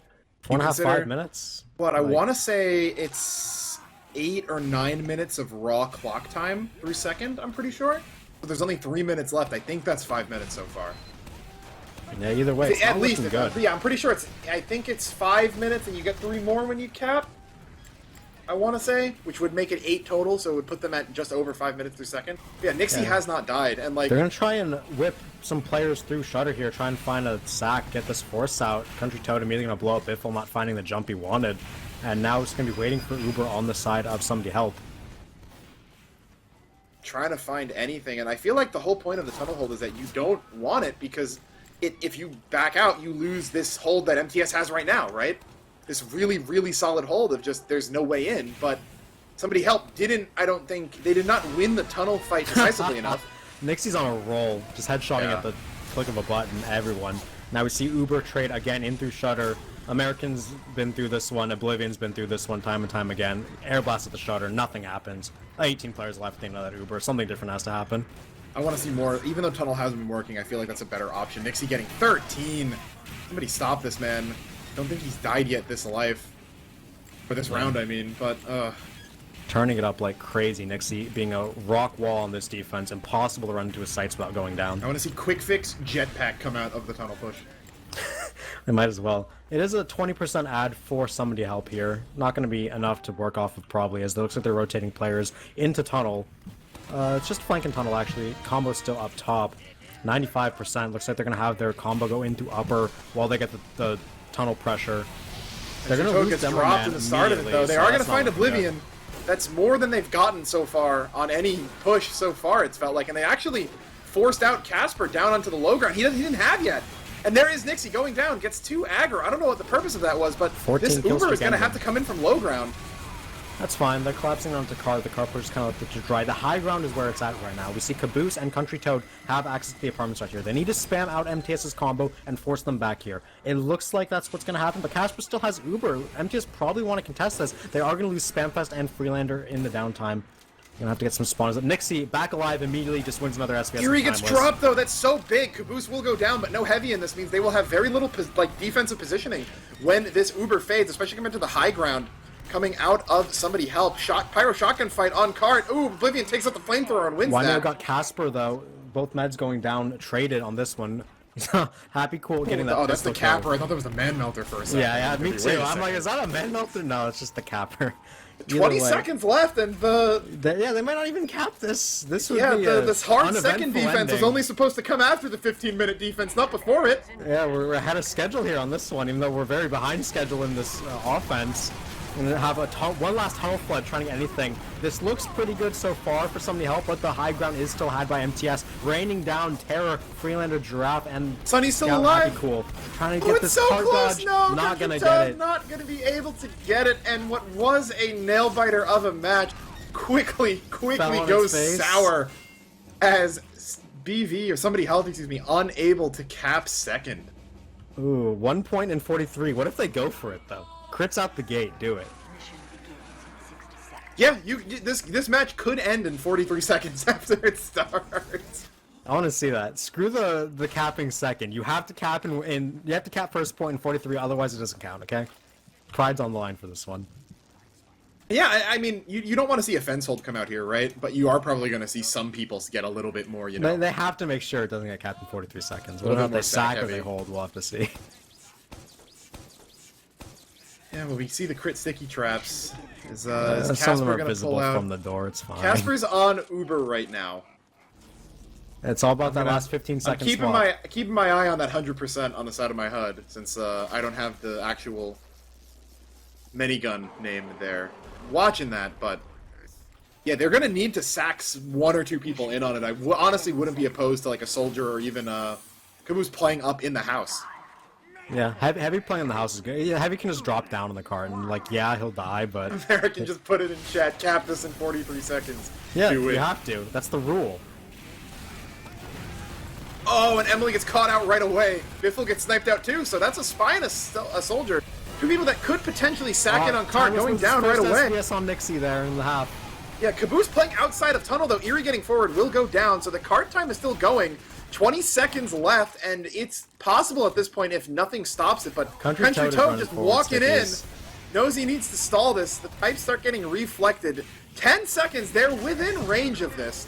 4.5, 5 minutes? But I want to say it's 8 or 9 minutes of raw clock time through second, I'm pretty sure. But there's only 3 minutes left. I think that's 5 minutes so far. Yeah, either way, it's At not least, looking good. yeah, I'm pretty sure I think it's 5 minutes and you get 3 more when you cap. I want to say, which would make it 8 total, so it would put them at just over 5 minutes through second. Yeah, Nixie has not died, and like... They're going to try and whip some players through Shutter here, try and find a sack, get this force out. Country Toad immediately going to blow up Biffle, not finding the jump he wanted. And now it's going to be waiting for Uber on the side of somebody help. Trying to find anything, and I feel like the whole point of the tunnel hold is that you don't want it, because if you back out, you lose this hold that MTS has right now, right? This really, really solid hold of just there's no way in, but somebody help didn't, I don't think, they did not win the tunnel fight decisively enough. Nixie's on a roll, just headshotting at the click of a button, everyone. Now we see Uber trade again in through Shutter. American's been through this one, Oblivion's been through this one time and time again. Air blast at the Shutter, nothing happens. 18 players left, they know that Uber, something different has to happen. I want to see more, even though tunnel hasn't been working, I feel like that's a better option. Nixie getting 13. Somebody stop this man. Don't think he's died yet this life. For this round, I mean, but, Turning it up like crazy, Nixie being a rock wall on this defense, impossible to run into his sights without going down. I want to see Quick Fix Jetpack come out of the tunnel push. They might as well. It is a 20% ad for somebody help here. Not going to be enough to work off of probably, as it looks like they're rotating players into tunnel. It's just flanking tunnel actually. Combo's still up top. 95%. Looks like they're going to have their combo go into upper while they get the tunnel pressure. They're going to lose gets Demo dropped Man at the start of it, though. They so are going to that's not find looking good. Oblivion. That's more than they've gotten so far on any push so far, it's felt like. And they actually forced out Casper down onto the low ground. He didn't have yet. And there is Nixie going down, gets 2 aggro. I don't know what the purpose of that was, but 14 this kills Uber for is going to Gambit. have to come in from low ground. That's fine. They're collapsing onto car. The car push kind of left it to dry. The high ground is where it's at right now. We see Caboose and Country Toad have access to the apartments right here. They need to spam out MTS's combo and force them back here. It looks like that's what's going to happen, but Casper still has Uber. MTS probably want to contest this. They are going to lose Spamfest and Freelander in the downtime. Gonna have to get some spawns up. Nixie, back alive immediately, just wins another SPS. Eerie gets dropped, though. That's so big. Caboose will go down, but no heavy in this means they will have very little defensive positioning when this Uber fades, especially coming to the high ground. Coming out of somebody help. Pyro shotgun fight on cart. Ooh, Oblivion takes out the flamethrower and wins Why that. now got Casper, though. Both meds going down, traded on this one. Happy cool getting that. Oh, that's the pistol kill. capper. I thought that was the man melter for a second. Yeah, me Wait too. a I'm like, second. is that a man melter? No, it's just the capper. 20 seconds left, and they might not even cap this. This would be this hard second uneventful defense was ending. only supposed to come after the 15-minute defense, not before it. Yeah, we're ahead of schedule here on this one, even though we're very behind schedule in this offense. And have one last tunnel flood trying to get anything. This looks pretty good so far for somebody help, but the high ground is still had by MTS. Raining down Terror, Freelander, Giraffe, and Sonny's still Scout alive. Happy Cool. Trying to get It's this so card close. dodge. No, not gonna Country get Toad it. not gonna be able to get it, and what was a nail biter of a match quickly on goes its face. sour as BV or somebody health, excuse me, unable to cap second. Ooh, 1 point and 43. What if they go for it though? Crits out the gate. Do it. Yeah, this match could end in 43 seconds after it starts. I want to see that. Screw the capping second. You have to cap in you have to cap first point in 43, otherwise it doesn't count, okay? Pride's on the line for this one. Yeah, I mean, you don't want to see a fence hold come out here, right? But you are probably going to see some people get a little bit more, you know. They have to make sure it doesn't get capped in 43 seconds. A Whether little or bit not more they sack or heavy. they hold, we'll have to see. Yeah, well, we see the crit sticky traps. Is Some of them Casper are going to visible pull out? from the door, it's fine. Casper's on Uber right now. It's all about that gonna- last 15 I'm seconds. keeping my eye on that 100% on the side of my HUD since I don't have the actual minigun name there. Watching that, but yeah, they're gonna need to sack one or two people in on it. I honestly wouldn't be opposed to like a soldier or even Caboose playing up in the house. Yeah, Heavy playing in the house is good. Yeah, Heavy can just drop down on the cart and like, yeah, he'll die, but American just put it in chat. Cap this in 43 seconds. yeah, Do it. you have to. That's the rule. Oh, and Emily gets caught out right away. Biffle gets sniped out too, so that's a spy and a soldier. Two people that could potentially sack in on cart going down right away. Yes, on Nixie there in the half. Yeah, Caboose playing outside of tunnel though. Erie getting forward will go down, so the cart time is still going. 20 seconds left, and it's possible at this point if nothing stops it, but Country Toad is Toad running just forward, walking in, stickies. knows he needs to stall this. The pipes start getting reflected. 10 seconds, they're within range of this.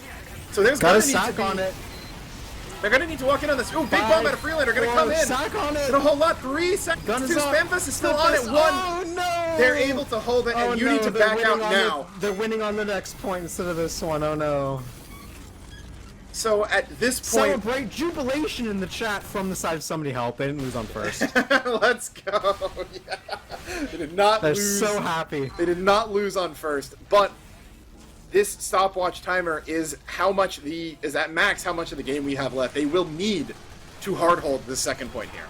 So there's Got a gonna need to sack be, on it. they're gonna need to walk in on this. Ooh, big bomb out of Freelander, gonna come in. Sack on it. Did a whole lot, 3 seconds, Gun 2, is up. Spamfest is still on at 1. Oh no! They're able to hold it, and you no, need to they're back winning out on now. they're winning on the next point instead of this one. Oh no. So at this point, Celebrate jubilation in the chat from the side of somebody help. They didn't lose on first. let's go. Yeah. They did not They're lose. so happy. They did not lose on first, but this stopwatch timer is at max how much of the game we have left. They will need to hard hold the second point here.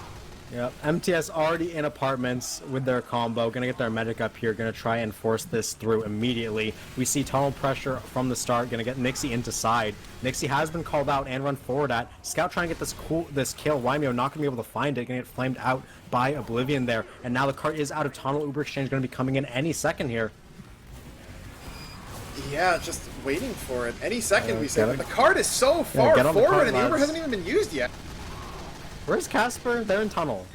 Yep, MTS already in apartments with their combo, gonna get their medic up here, gonna try and force this through immediately. We see tunnel pressure from the start, gonna get Nixie into side. Nixie has been called out and run forward at. Scout trying to get this kill. Wymeo not gonna be able to find it, gonna get flamed out by Oblivion there. And now the cart is out of tunnel. Uber Exchange gonna be coming in any second here. Yeah, just waiting for it. Any second we say, get but it. the card is so far get on the forward cart, and the Uber lads. hasn't even been used yet. Where's Casper? They're in tunnel.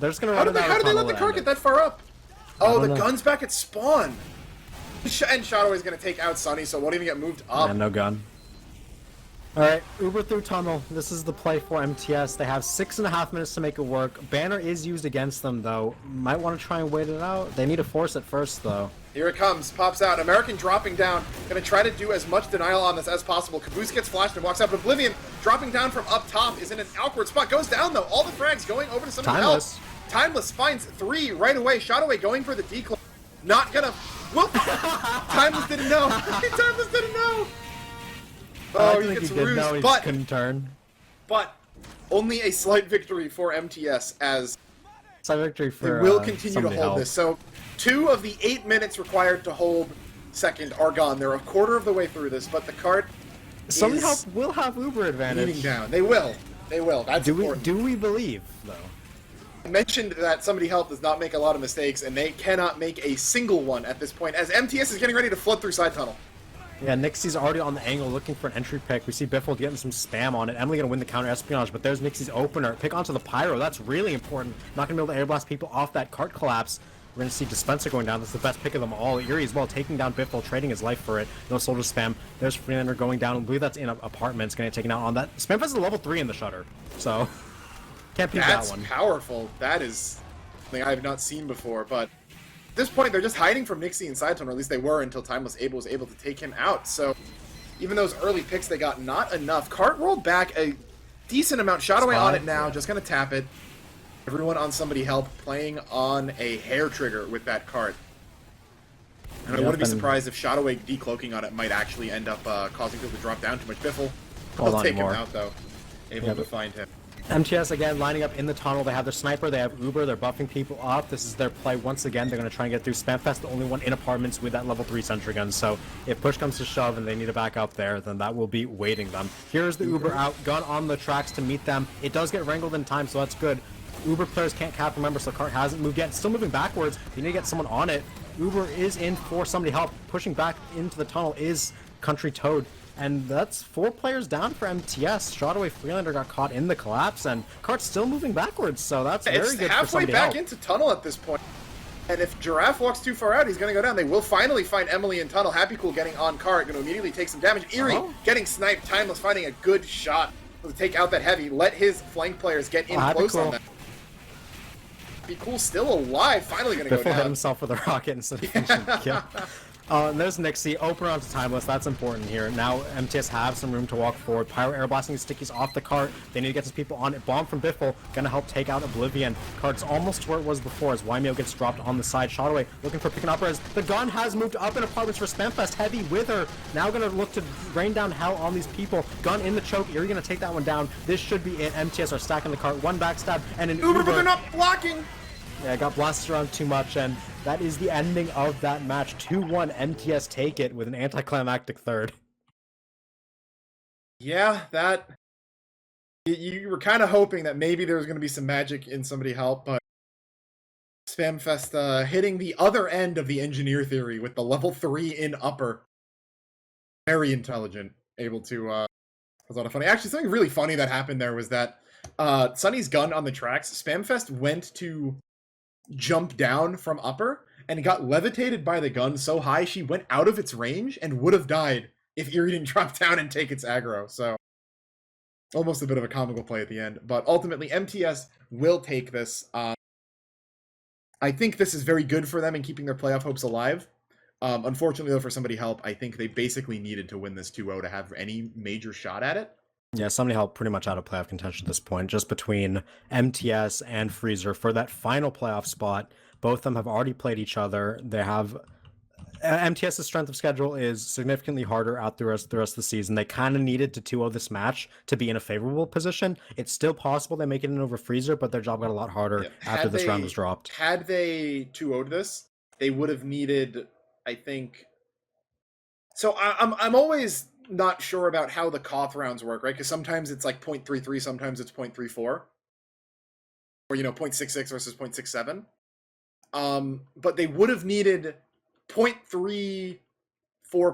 They're just gonna How run did it out they of tunnel let the to cart end get it. that far up? Oh, the don't know. gun's back at spawn. And Shadowway's gonna take out Sunny, so it won't even get moved up. Yeah, no gun. Alright, Uber through tunnel. This is the play for MTS. They have 6.5 minutes to make it work. Banner is used against them, though. Might want to try and wait it out. They need to force it first, though. Here it comes, pops out. American dropping down. Gonna try to do as much denial on this as possible. Caboose gets flashed and walks out. But Oblivion dropping down from up top is in an awkward spot. Goes down though. All the frags going over to somebody Timeless. else. Timeless finds 3 right away. Shadowway going for the decline. Not gonna. Whoop! Timeless didn't know. Timeless didn't know. Oh, he gets he did. No, he rused. just couldn't turn. But only a slight victory for MTS as Side victory they for will continue to somebody hold help. this. So 2 of the 8 minutes required to hold second are gone. They're a quarter of the way through this, but the cart Somebody is help will have Uber leading advantage. down. They will. They will. That's Do we important. believe though? I mentioned that somebody help does not make a lot of mistakes, and they cannot make a single one at this point, as MTS is getting ready to flood through side tunnel. Yeah, Nixie's already on the angle looking for an entry pick. We see Biffle getting some spam on it. Emily gonna win the counter espionage, but there's Nixie's opener. Pick onto the pyro. That's really important. Not gonna be able to air blast people off that cart collapse. We're gonna see Dispenser going down. That's the best pick of them all. Erie as well, taking down Biffle, trading his life for it. No soldier spam. There's Freelander going down. I believe that's in apartments, gonna get taken out on that. Spamfest is level 3 in the shutter. So Can't beat That's that one. powerful. That is something I have not seen before, but at this point, they're just hiding from Nixie and Sidetone, or at least they were until Timeless Abel was able to take him out. So even those early picks they got, not enough. Cart rolled back a decent amount. Shot away on it now, just going to tap it. Everyone on Somebody Help playing on a hair trigger with that cart. And I wouldn't be surprised if Shotaway decloaking on it might actually end up causing people to drop down too much. Biffle will take him out, though. Able to find him. MTS again lining up in the tunnel. They have their sniper, they have Uber, they're buffing people up. This is their play once again. They're going to try and get through Spamfest, the only one in apartments with that level 3 sentry gun. So if push comes to shove and they need to back up there, then that will be waiting them. Here's the Uber out, gun on the tracks to meet them. It does get wrangled in time, so that's good. Uber players can't cap, remember, so Cart hasn't moved yet. Still moving backwards. You need to get someone on it. Uber is in for Somebody Help. Pushing back into the tunnel is Country Toad. And that's 4 players down for MTS. Shotaway Freelander got caught in the collapse, and Cart's still moving backwards, so that's very good for Somebody Help. Halfway back into tunnel at this point. And if Giraffe walks too far out, he's going to go down. They will finally find Emily in tunnel. Happy Cool getting on Cart, going to immediately take some damage. Eerie getting sniped. Timeless finding a good shot to take out that heavy. Let his flank players get in close on that. Happy Cool still alive. Finally going to go down. Hit himself with a rocket instead of finishing the kill. And there's Nixie, open onto Timeless, that's important here. Now MTS have some room to walk forward. Pyro air blasting the stickies off the cart. They need to get his people on it. Bomb from Biffle, gonna help take out Oblivion. Cart's almost to where it was before as Wymeo gets dropped on the side. Shotaway looking for picking up as the gun has moved up in apartments for Spamfest. Heavy with her. Now gonna look to rain down hell on these people. Gun in the choke. Eerie gonna take that one down. This should be it. MTS are stacking the cart. One backstab and an Uber. But they're not blocking! Yeah, got blasted around too much, and that is the ending of that match. 2-1, MTS take it with an anticlimactic third. Yeah, that... You were kind of hoping that maybe there was going to be some magic in Somebody Help, but Spamfest hitting the other end of the engineer theory with the level 3 in upper. Very intelligent, able to... It was a lot of funny. Actually, something really funny that happened there was that Sunny's gun on the tracks, Spamfest went to jump down from upper and got levitated by the gun so high she went out of its range and would have died if Eerie didn't drop down and take its aggro. So almost a bit of a comical play at the end, but ultimately MTS will take this. I think this is very good for them in keeping their playoff hopes alive. Unfortunately though, for Somebody Help, I think they basically needed to win this 2-0 to have any major shot at it. Yeah, Somebody Help pretty much out of playoff contention at this point, just between MTS and Freezer for that final playoff spot. Both of them have already played each other. They have... MTS's strength of schedule is significantly harder out the rest of the season. They kind of needed to 2-0 this match to be in a favorable position. It's still possible they make it in over Freezer, but their job got a lot harder after this round was dropped. Had they 2-0'd this, they would have needed, I think... So I'm always not sure about how the Koth rounds work, right? Because sometimes it's like 0.33, sometimes it's 0.34. Or, 0.66 versus 0.67. But they would have needed 0.34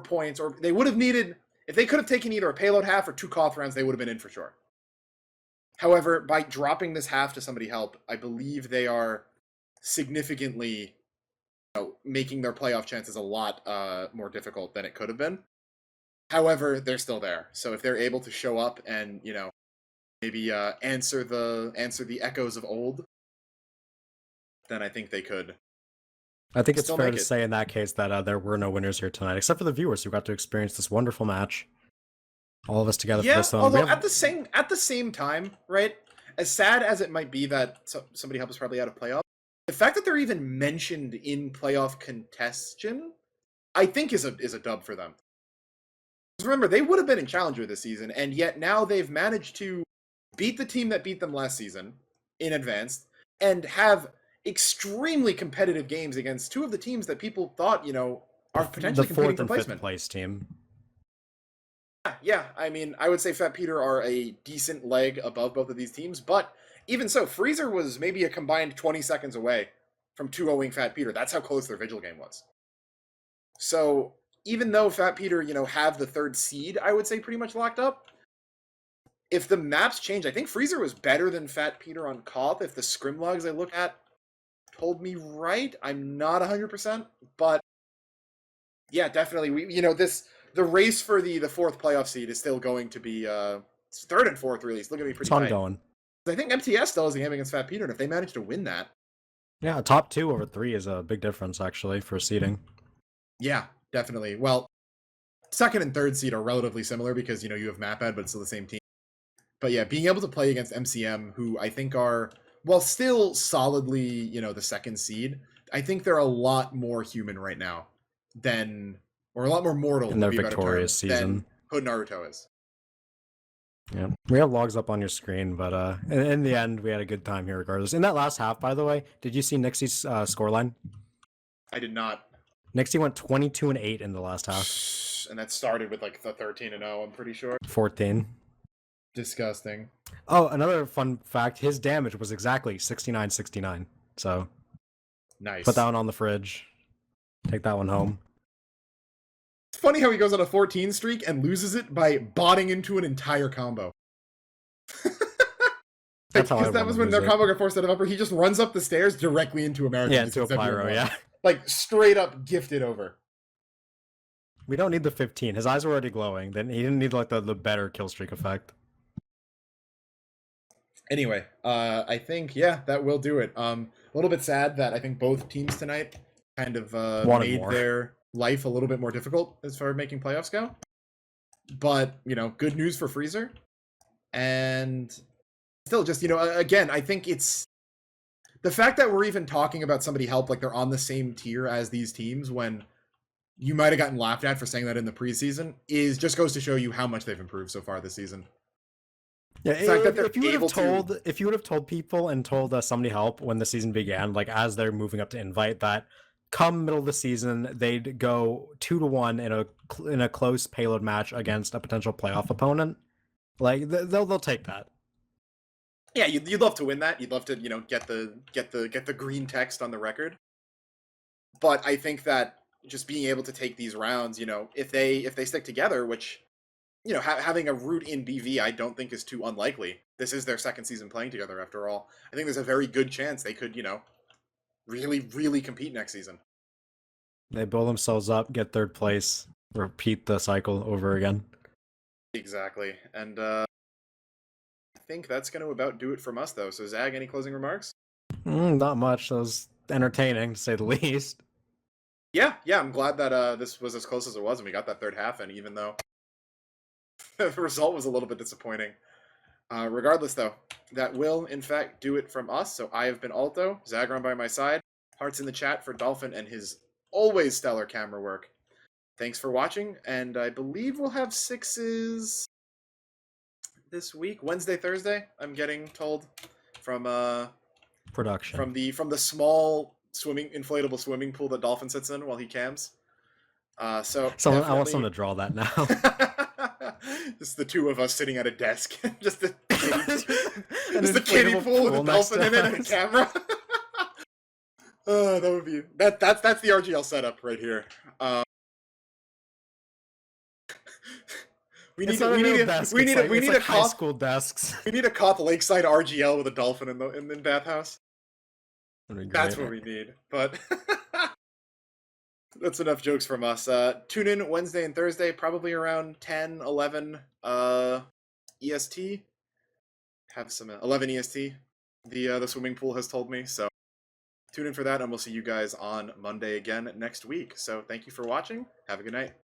points, or they would have needed, if they could have taken either a payload half or 2 Koth rounds, they would have been in for sure. However, by dropping this half to Somebody Help, I believe they are significantly making their playoff chances a lot more difficult than it could have been. However, they're still there. So if they're able to show up and, maybe answer the echoes of old, then I think they could. I think it's fair to say in that case that there were no winners here tonight, except for the viewers who got to experience this wonderful match. All of us together for this one. Although at the same time, right? As sad as it might be that Somebody Help is probably out of playoff, the fact that they're even mentioned in playoff contention, I think is a dub for them. Remember, they would have been in Challenger this season, and yet now they've managed to beat the team that beat them last season in Advanced, and have extremely competitive games against 2 of the teams that people thought, are potentially competing for placement. The 4th and 5th place team. Yeah, I mean, I would say Fat Peter are a decent leg above both of these teams, but even so, Freezer was maybe a combined 20 seconds away from 2-0ing Fat Peter. That's how close their Vigil game was. So even though Fat Peter, have the 3rd seed, I would say pretty much locked up, if the maps change, I think Freezer was better than Fat Peter on Koth. If the scrim logs I look at told me right, I'm not 100%, but yeah, definitely. The race for the 4th playoff seed is still going to be 3rd and 4th, really. It's looking to be pretty tight. It's ongoing. I think MTS still has a game against Fat Peter, and if they manage to win that, Yeah, top 2 over 3 is a big difference actually for seeding. yeah, definitely. Well, second and third seed are relatively similar because you have MapAd, but it's still the same team. But yeah, being able to play against MCM, who I think are, while still solidly, the second seed, I think they're a lot more human right now than, or a lot more mortal In their would be a better term, victorious season. than Hood Naruto is. Yeah, we have logs up on your screen, but in the end, we had a good time here regardless. In that last half, by the way, did you see Nixie's scoreline? I did not. Nixie went 22-8 in the last half. And that started with like the 13-0, I'm pretty sure. 14. Disgusting. Oh, another fun fact, his damage was exactly 69-69. So nice. Put that one on the fridge. Take that one home. It's funny how he goes on a 14 streak and loses it by botting into an entire combo. That's how that was when their combo got forced out of upper. He just runs up the stairs directly into American. Yeah, into a pyro, yeah. Like, straight up gifted over. We don't need the 15. His eyes were already glowing. Then he didn't need like the better kill streak effect. Anyway, I think, yeah, that will do it. A little bit sad that I think both teams tonight kind of made their life a little bit more difficult as far as making playoffs go. But, good news for Freezer. And still just, again, I think it's the fact that we're even talking about somebody help like they're on the same tier as these teams when you might have gotten laughed at for saying that in the preseason is just goes to show you how much they've improved so far this season. Yeah, if you would have told people and told somebody help when the season began, like as they're moving up to invite, that come middle of the season they'd go 2-1 in a close payload match against a potential playoff opponent, like they'll take that. Yeah, you'd love to win that. You'd love to get the green text on the record. But I think that just being able to take these rounds, if they stick together, which having a root in BV, I don't think is too unlikely. This is their second season playing together after all. I think there's a very good chance they could, really, really compete next season. They build themselves up, get third place, repeat the cycle over again. Exactly. And I think that's going to about do it from us, though. So, Zag, any closing remarks? Not much. That was entertaining, to say the least. Yeah, I'm glad that this was as close as it was, and we got that third half in, even though the result was a little bit disappointing. Regardless, though, that will, in fact, do it from us. So I have been Alto, Zagron by my side. Hearts in the chat for Dolphin and his always stellar camera work. Thanks for watching, and I believe we'll have 6s this week, Wednesday, Thursday. I'm getting told from production from the small inflatable swimming pool that Dolphin sits in while he cams. So I want someone to draw that now. Just the two of us sitting at a desk. Just the kiddie pool with a dolphin in it and a camera. That would be that's the RGL setup right here. We need a high school desks. We need a cop Lakeside RGL with a dolphin in the bathhouse. That's what we need. But that's enough jokes from us. Tune in Wednesday and Thursday, probably around 10, 11 EST. Have some 11 EST. The swimming pool has told me. So tune in for that, and we'll see you guys on Monday again next week. So thank you for watching. Have a good night.